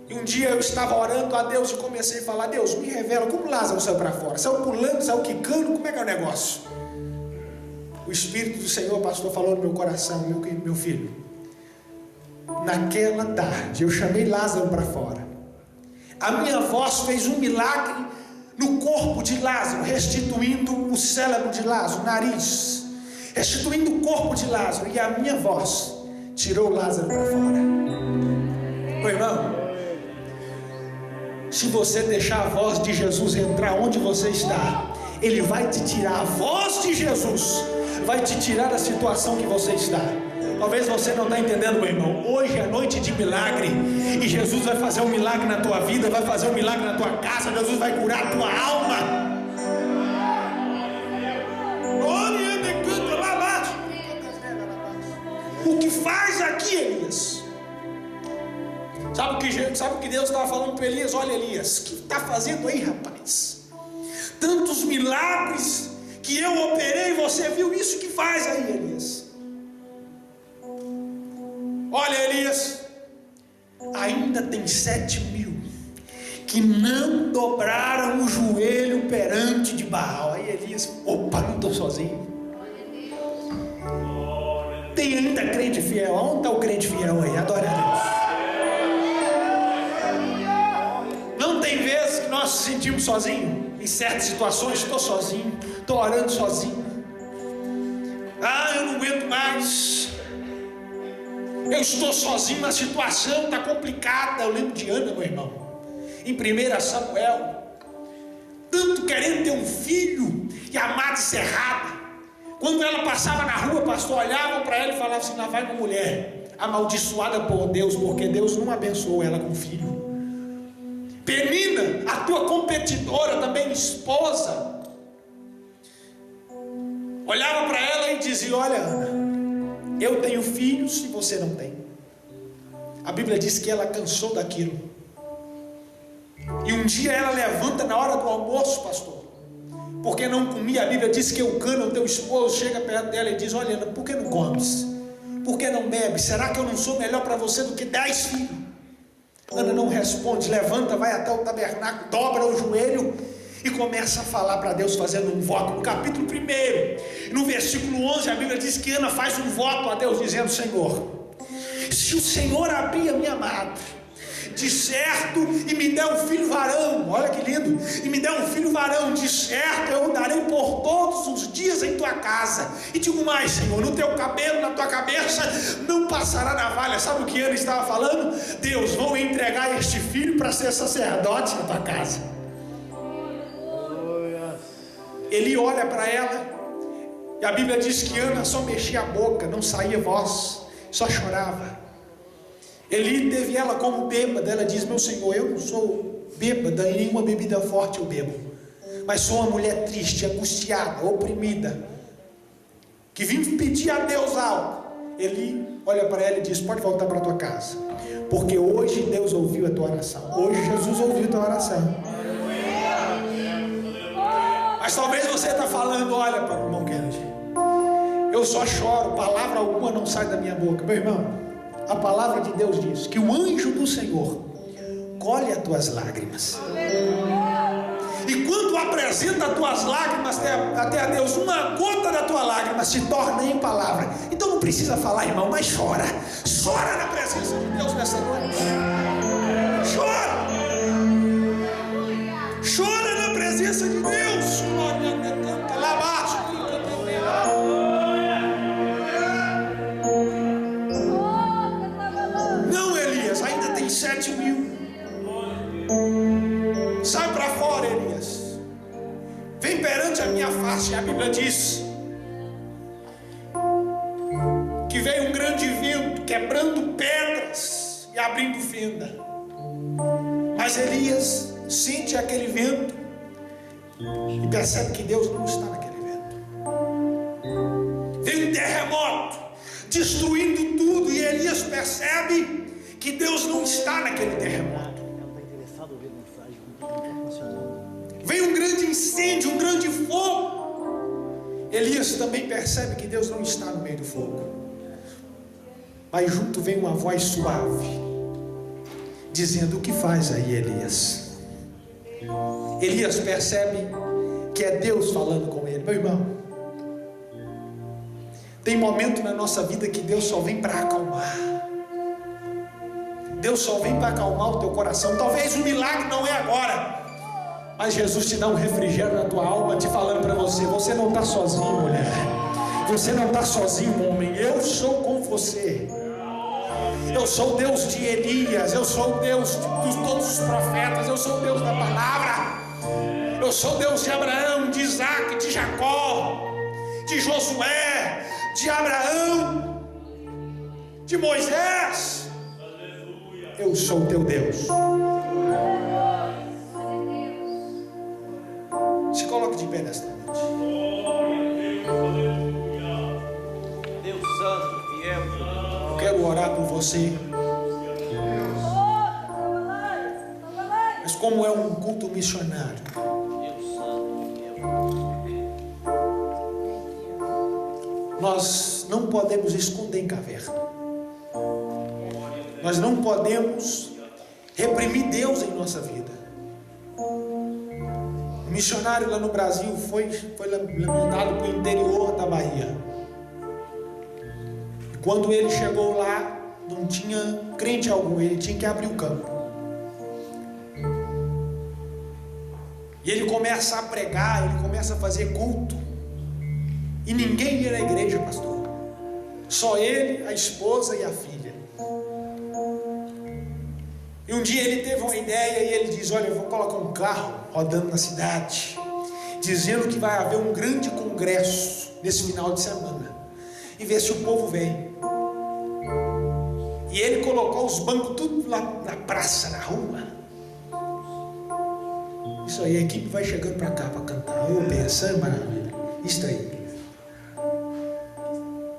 E um dia eu estava orando a Deus e comecei a falar: Deus, me revela como Lázaro saiu para fora. Saiu pulando, saiu quicando, como é que é o negócio? O Espírito do Senhor, pastor, falou no meu coração: meu filho, naquela tarde eu chamei Lázaro para fora. A minha voz fez um milagre no corpo de Lázaro, restituindo o cérebro de Lázaro, o nariz, restituindo o corpo de Lázaro, e a minha voz tirou Lázaro para fora. Meu irmão, se você deixar a voz de Jesus entrar onde você está, Ele vai te tirar. A voz de Jesus vai te tirar da situação que você está. Talvez você não está entendendo, meu irmão. Hoje é noite de milagre, e Jesus vai fazer um milagre na tua vida, vai fazer um milagre na tua casa. Jesus vai curar a tua alma. O que faz aqui, Elias? Sabe o que Deus estava falando para Elias? Olha, Elias, o que está fazendo aí, rapaz? Tantos milagres que eu operei, você viu isso? Que faz aí, Elias? Olha, Elias, ainda tem 7.000 que não dobraram o joelho perante de Baal. Aí Elias: opa, não estou sozinho. Tem ainda crente fiel. Onde está o crente fiel aí? Adora a Deus. Não tem vezes que nós nos sentimos sozinhos. Em certas situações, estou sozinho, estou orando sozinho. Eu não aguento mais. Eu estou sozinho, a situação está complicada. Eu lembro de Ana, meu irmão, em 1 Samuel, tanto querendo ter um filho, e a madre cerrada. Quando ela passava na rua, pastor, olhava para ela e falava assim: lá vai uma mulher amaldiçoada por Deus, porque Deus não abençoou ela com filho. Penina, a tua competidora, também esposa, olhava para ela e dizia: olha, Ana, eu tenho filhos e você não tem. A Bíblia diz que ela cansou daquilo. E um dia ela levanta na hora do almoço, pastor, porque não comia. A Bíblia diz que Eucana, o teu esposo, chega perto dela e diz: olha, Ana, por que não comes? Por que não bebes? Será que eu não sou melhor para você do que 10 filhos? Ana não responde, levanta, vai até o tabernáculo, dobra o joelho e começa a falar para Deus, fazendo um voto. No capítulo 1, no versículo 11, a Bíblia diz que Ana faz um voto a Deus, dizendo: Senhor, se se o Senhor abrir a minha madre, de certo, e me der um filho varão, olha que lindo, e me der um filho varão, de certo eu o darei por todos os dias em tua casa. E digo mais, Senhor, no teu cabelo, na tua cabeça, não passará navalha. Sabe o que ele estava falando? Deus, vou entregar este filho para ser sacerdote na tua casa. Ele olha para ela, e a Bíblia diz que Ana só mexia a boca, não saía voz, só chorava. Eli teve ela como bêbada. Ela diz: meu Senhor, eu não sou bêbada, em nenhuma bebida forte eu bebo, mas sou uma mulher triste, angustiada, oprimida, que vim pedir a Deus algo. Eli olha para ela e diz: pode voltar para a tua casa, porque hoje Deus ouviu a tua oração, hoje Jesus ouviu a tua oração. Mas talvez você está falando: olha, para o irmão Kennedy, eu só choro, palavra alguma não sai da minha boca. Meu irmão, a palavra de Deus diz que o anjo do Senhor colhe as tuas lágrimas, e quando apresenta as tuas lágrimas até a Deus, uma gota da tua lágrima se torna em palavra. Então não precisa falar, irmão, mas chora na presença de Deus nessa noite. Chora na presença de Deus. Não, Elias, ainda tem 7.000. Sai para fora, Elias. Vem perante a minha face. A Bíblia diz que veio um grande vento, quebrando pedras e abrindo fenda. Mas Elias sente aquele vento e percebe que Deus não está naquele vento. Vem um terremoto, destruindo tudo, e Elias percebe que Deus não está naquele terremoto. Vem um grande incêndio, um grande fogo. Elias também percebe que Deus não está no meio do fogo. Mas junto vem uma voz suave, dizendo: o que faz aí, Elias? Elias percebe que é Deus falando com ele. Meu irmão, tem momento na nossa vida que Deus só vem para acalmar. Deus só vem para acalmar o teu coração. Talvez o milagre não é agora, mas Jesus te dá um refrigério na tua alma, te falando para você: você não está sozinho, mulher. Você não está sozinho, homem. Eu sou com você. Eu sou o Deus de Elias, eu sou o Deus de todos os profetas, eu sou o Deus da palavra, eu sou o Deus de Abraão, de Isaac, de Jacó, de Josué, de Abraão, de Moisés. Eu sou o teu Deus. Se coloque de pé nesta noite. Deus Santo, fiel. Eu quero orar por você. Mas como é um culto missionário, nós não podemos esconder em caverna. Nós não podemos reprimir Deus em nossa vida. O missionário lá no Brasil foi mandado para o interior da Bahia. E quando ele chegou lá, não tinha crente algum, ele tinha que abrir o campo. E ele começa a pregar, ele começa a fazer culto. E ninguém ia na igreja, pastor. Só ele, a esposa e a filha. E um dia ele teve uma ideia e ele diz: olha, eu vou colocar um carro rodando na cidade, dizendo que vai haver um grande congresso nesse final de semana, e ver se o povo vem. E ele colocou os bancos tudo lá na praça, na rua. Isso aí, a equipe vai chegando para cá para cantar. Eu pensando, maravilha. Isso aí.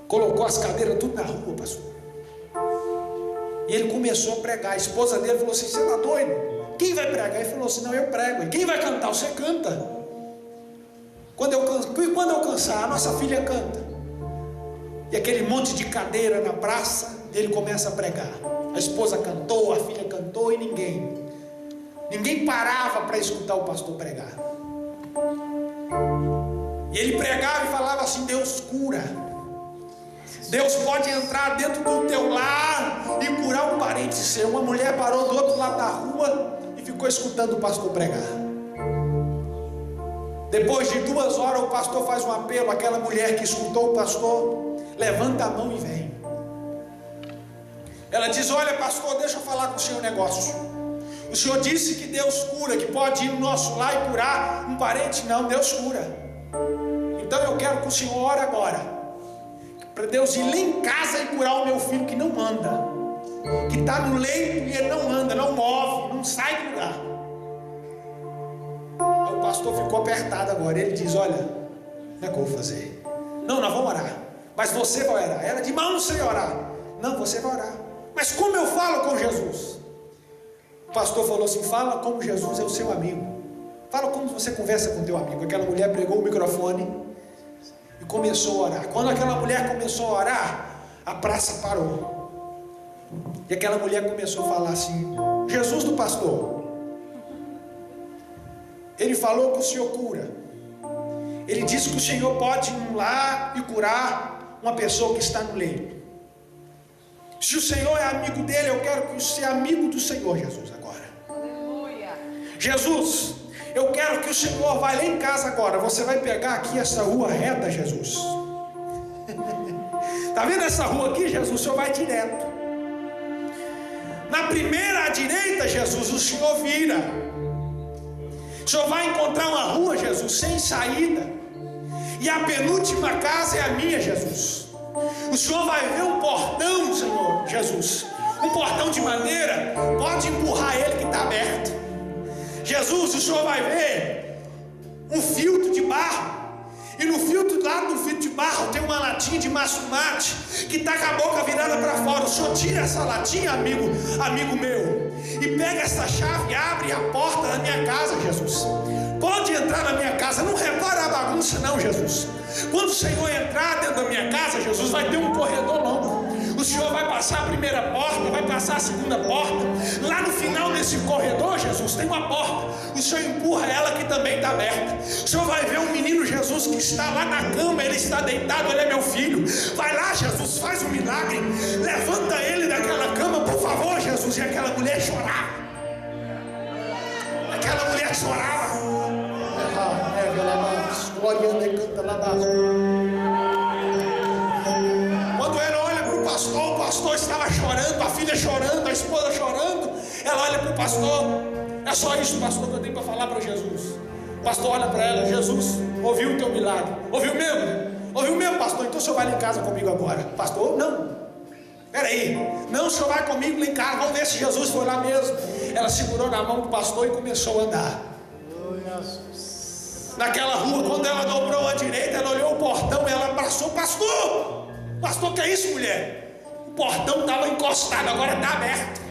Colocou as cadeiras tudo na rua, pastor. E ele começou a pregar. A esposa dele falou assim: você está doido? Quem vai pregar? Ele falou assim: não, eu prego. E quem vai cantar? Você canta. Quando eu cansar, a nossa filha canta. E aquele monte de cadeira na praça, ele começa a pregar. A esposa cantou, a filha cantou e ninguém parava para escutar o pastor pregar. E ele pregava e falava assim: Deus cura. Deus pode entrar dentro do teu lar e curar um parente seu. Uma mulher parou do outro lado da rua e ficou escutando o pastor pregar. Depois de 2 horas o pastor faz um apelo. Aquela mulher que escutou o pastor levanta a mão e vem. Ela diz: olha pastor, deixa eu falar com o senhor um negócio. O senhor disse que Deus cura, que pode ir no nosso lar e curar um parente. Não, Deus cura. Então eu quero que o senhor ore agora, para Deus ir lá em casa e curar o meu filho que não anda, que está no leito e ele não anda, não move, não sai do lugar. Aí o pastor ficou apertado agora. Ele diz: olha, como é que eu vou fazer? Não, nós vamos orar, mas você vai orar. Ela diz: mas eu não sei orar. Não, você vai orar. Mas como eu falo com Jesus? O pastor falou assim: fala como Jesus é o seu amigo. Fala como você conversa com teu amigo. Aquela mulher pregou o microfone e começou a orar. Quando aquela mulher começou a orar, a praça parou. E aquela mulher começou a falar assim: Jesus do pastor, ele falou que o senhor cura. Ele disse que o senhor pode ir lá e curar uma pessoa que está no leito. Se o Senhor é amigo dele, eu quero que você seja amigo do Senhor, Jesus, agora. Aleluia. Jesus, eu quero que o Senhor vá lá em casa agora. Você vai pegar aqui essa rua reta, Jesus. Está vendo essa rua aqui, Jesus? O Senhor vai direto. Na primeira à direita, Jesus, o Senhor vira. O Senhor vai encontrar uma rua, Jesus, sem saída. E a penúltima casa é a minha, Jesus. O Senhor vai ver um portão, Senhor Jesus, um portão de madeira. Pode empurrar ele que está aberto. Jesus, o Senhor vai ver um filtro de barro. E no filtro, lá no filtro de barro, tem uma latinha de maçumate que está com a boca virada para fora. O Senhor tira essa latinha, amigo meu, e pega essa chave e abre a porta da minha casa, Jesus. Pode entrar na minha casa. Não repara a bagunça não, Jesus. Quando o Senhor entrar dentro da minha casa, Jesus, vai ter um corredor longo. O Senhor vai passar a primeira porta, vai passar a segunda porta. Lá no final desse corredor, Jesus, tem uma porta. O Senhor empurra ela que também está aberta. O Senhor vai ver um menino, Jesus, que está lá na cama. Ele está deitado, ele é meu filho. Vai lá, Jesus, faz um milagre. Levanta ele daquela cama, por favor, Jesus. E aquela mulher chorava. Aquela mulher chorava. Quando ela olha para o pastor estava chorando, a filha chorando, a esposa chorando. Ela olha para o pastor: é só isso, pastor, que eu tenho para falar para Jesus. O pastor olha para ela: Jesus, ouviu o teu milagre. Ouviu mesmo? Ouviu mesmo, pastor? Então o senhor vai lá em casa comigo agora. Pastor, não. Peraí, não, o senhor vai comigo lá em casa, vamos ver se Jesus foi lá mesmo. Ela segurou na mão do pastor e começou a andar. Naquela rua, quando ela dobrou à direita, ela olhou o portão, ela abraçou: pastor, pastor, que é isso, mulher? O portão estava encostado, agora está aberto.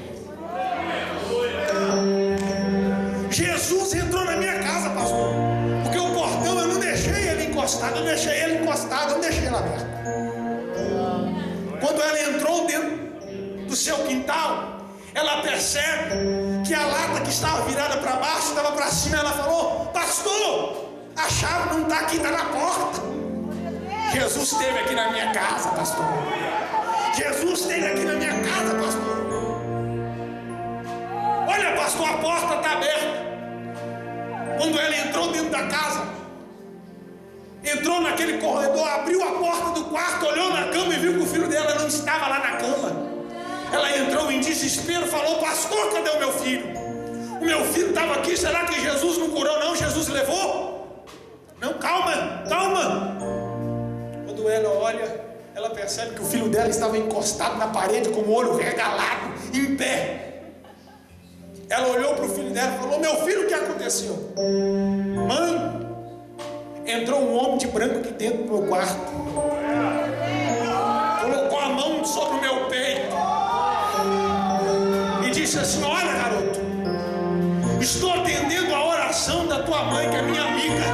Jesus entrou na minha casa, pastor, porque o portão eu não deixei ele encostado, eu deixei ele encostado, eu não deixei ele aberto. Quando ela entrou dentro do seu quintal, ela percebe que a lata que estava virada para baixo estava para cima. Ela falou: pastor, a chave não está aqui, está na porta. Jesus esteve aqui na minha casa, pastor. Jesus esteve aqui na minha casa, pastor. Olha, pastor, a porta está aberta. Quando ela entrou dentro da casa, entrou naquele corredor, abriu a porta do quarto, olhou na cama e viu que o filho dela não estava lá na cama. Ela entrou em desespero, falou: pastor, cadê o meu filho? O meu filho estava aqui, será que Jesus não curou? Não, Jesus levou? Não, calma, calma. Quando ela olha, ela percebe que o filho dela estava encostado na parede com o olho regalado, em pé. Ela olhou para o filho dela e falou: meu filho, o que aconteceu? Mãe, entrou um homem de branco aqui dentro do meu quarto, colocou a mão sobre o meu peito e disse assim: olha, garoto, estou atendendo a oração da tua mãe, que é minha amiga,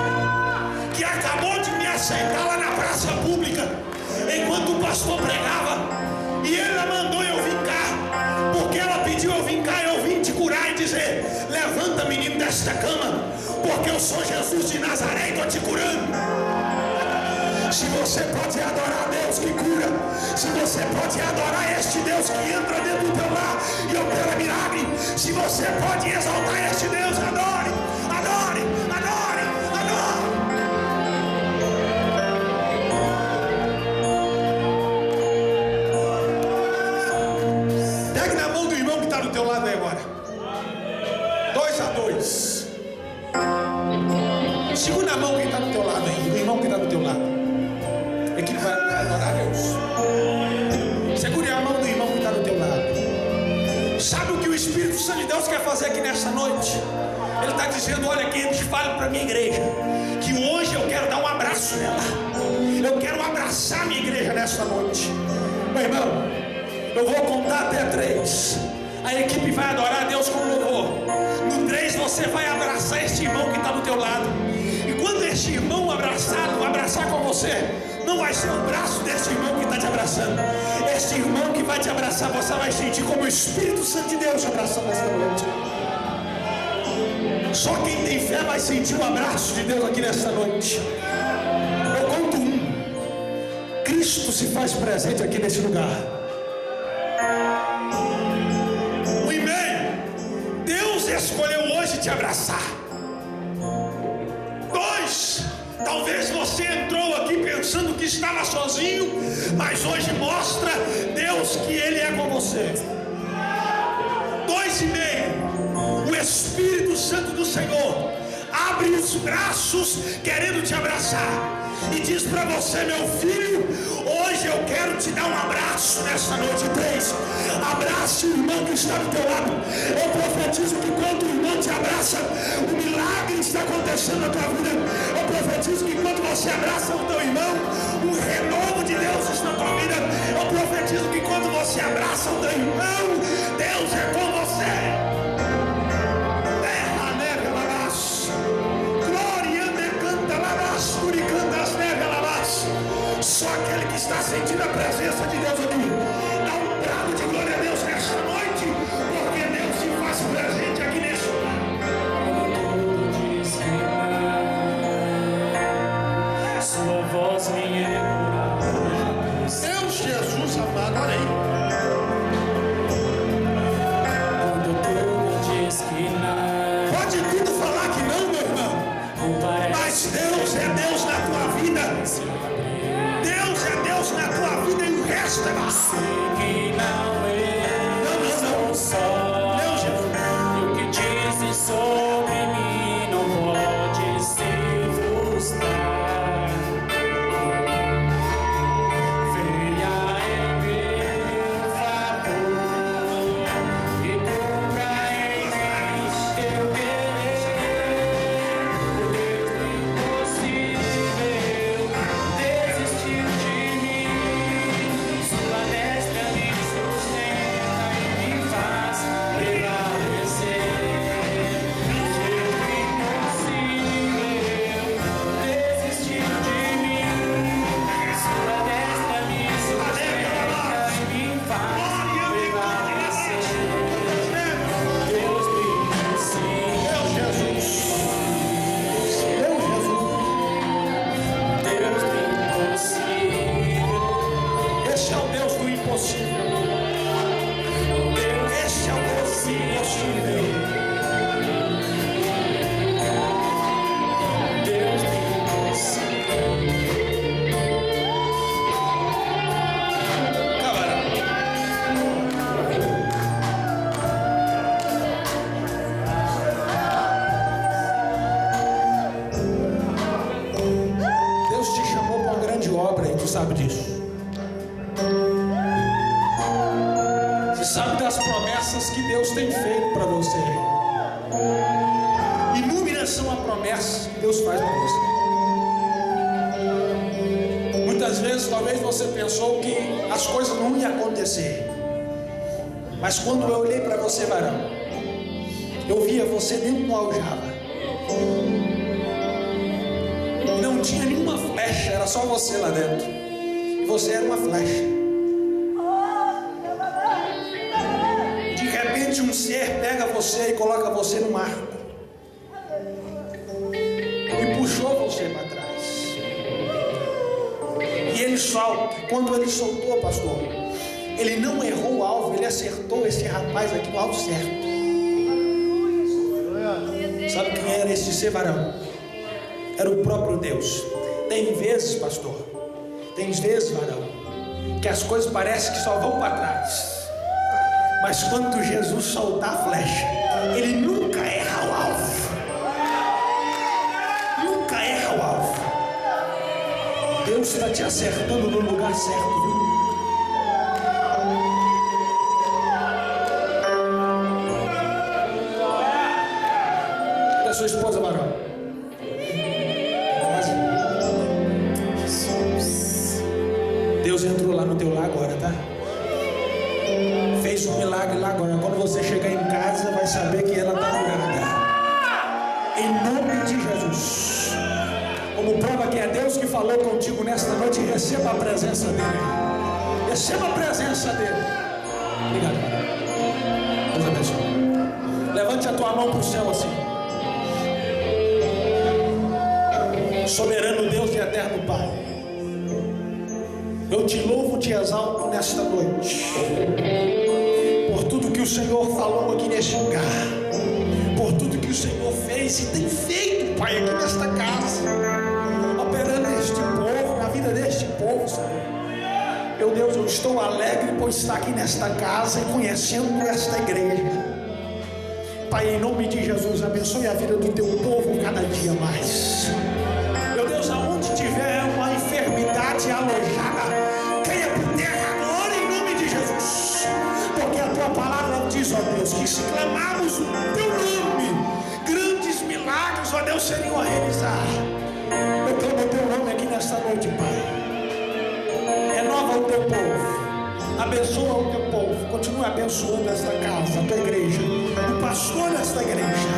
que acabou de me aceitar lá na praça pública enquanto o pastor pregava, e ela mandou eu vir cá, porque ela pediu eu vir cá. Eu vim te curar e dizer: levanta, menino, desta cama, porque eu sou Jesus de Nazaré e estou te curando. Se você pode adorar a Deus que cura, se você pode adorar este Deus que entra dentro do teu lar e opera milagre, se você pode exaltar este Deus, adore, adore, adore, adore. Pegue na mão do irmão que está do teu lado aí agora. 2-2. Segura a mão quem está do teu lado aí, o irmão que está do teu lado. É que vai adorar a Deus. Segure a mão do irmão que está do teu lado. Sabe o que o Espírito Santo de Deus quer fazer aqui nessa noite? Ele está dizendo: olha aqui, eles falam para a minha igreja que hoje eu quero dar um abraço nela. Eu quero abraçar a minha igreja nessa noite. Meu irmão, eu vou contar até 3. A equipe vai adorar a Deus com louvor. No 3 você vai abraçar este irmão que está do teu lado. E quando este irmão abraçar com você, não vai ser o braço deste irmão que está te abraçando. Este irmão que vai te abraçar, você vai sentir como o Espírito Santo de Deus te abraçando nesta noite. Só quem tem fé vai sentir o abraço de Deus aqui nesta noite. Eu conto 1. Cristo se faz presente aqui nesse lugar. 1,5. Deus escolheu hoje te abraçar. 2. Talvez você entrou aqui pensando que estava sozinho, mas hoje mostra Deus que Ele é com você. 2,5. O Espírito Santo do Senhor abre os braços querendo te abraçar e diz para você: meu filho, hoje eu quero te dar um abraço nessa noite. 3. Abrace o irmão que está do teu lado. Eu profetizo que quando o irmão te abraça, um milagre está acontecendo na tua vida. Eu profetizo que quando você abraça o teu irmão, um renovo de Deus está na tua vida. Eu profetizo que quando você abraça o teu irmão, Deus é com você. Terra, neve, lamas. Glória, decanta, lamas, curicanta, as neve, lamas. Só aquele que está sentindo a presença de Deus aqui, dá um brado de glória a Deus nesta noite, porque Deus se faz presente aqui neste lugar. Sua voz me ecoa. Deus, Jesus amado, olha aí. Quando tudo diz que não, Pode tudo falar que não, meu irmão, não parece mas Deus é Deus na tua vida. Deus é Deus na tua vida e o resto é mais. que não eu sou só. Deus, Jesus. E o que dizem sobre mim não pode se frustrar. Venha em meu favor e cumpra em mim teu querer. O Deus do impossível desistiu de mim. Sua destra me sustenta e me faz prevalecer. Seu impossível desistiu de mim. Sua destra me sustenta e me faz prevalecer. Deus do impossível. Deus, Jesus. Deus, Jesus. Deus do impossível. Esse é o Deus do impossível. Esse é o Deus do impossível. Deus do impossível. Deus te chamou para uma grande obra e tu sabe disso. Você sabe das promessas que Deus tem feito para você. Inúmeras são as promessas que Deus faz para você. Muitas vezes, talvez você pensou que as coisas não iam acontecer. Mas quando eu olhei para você, varão, eu via você dentro de uma aljava. Não tinha nenhuma flecha, era só você lá dentro. E você era uma flecha. De repente um ser pega você e coloca você no arco. E puxou você para trás. quando ele soltou, pastor, ele não errou o alvo, ele acertou esse rapaz aqui no alvo certo. Sabe quem era esse varão? Era o próprio Deus. Tem vezes, pastor, varão, que as coisas parecem que só vão para trás, mas quando Jesus soltar a flecha, ele nunca erra o alvo. Nunca erra o alvo. Deus está te acertando no lugar certo, viu? Da sua esposa, varão. Deus entrou lá no teu lar agora, tá? Fez um milagre lá agora. Quando você chegar em casa, vai saber que ela está curada. Em nome de Jesus. Como prova que é Deus que falou contigo nesta noite, receba a presença dele. Receba a presença dele. Obrigado. Deus abençoe. Levante a tua mão para o céu assim. Soberano Deus e eterno Pai, eu te louvo, te exalto nesta noite, por tudo que o Senhor falou aqui neste lugar, por tudo que o Senhor fez e tem feito, Pai, aqui nesta casa, operando neste povo, na vida deste povo, Senhor. Meu Deus, eu estou alegre por estar aqui nesta casa e conhecendo esta igreja. Pai, em nome de Jesus, abençoe a vida do teu povo cada dia mais. Meu Deus, aonde tiver uma enfermidade alojada, caia por terra agora em nome de Jesus. Porque a tua palavra diz, ó Deus, que se clamarmos o teu nome, grandes milagres, ó Deus, seriam a realizar. Eu clamo o teu nome aqui nesta noite, Pai. Renova o teu povo, abençoa o teu povo, continue abençoando esta casa, a tua igreja, o pastor desta igreja,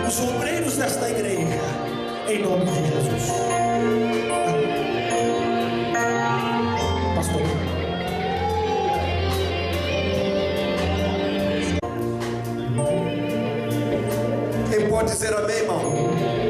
os obreiros desta igreja, em nome de Jesus. Pastor. Quem pode dizer amém, irmão?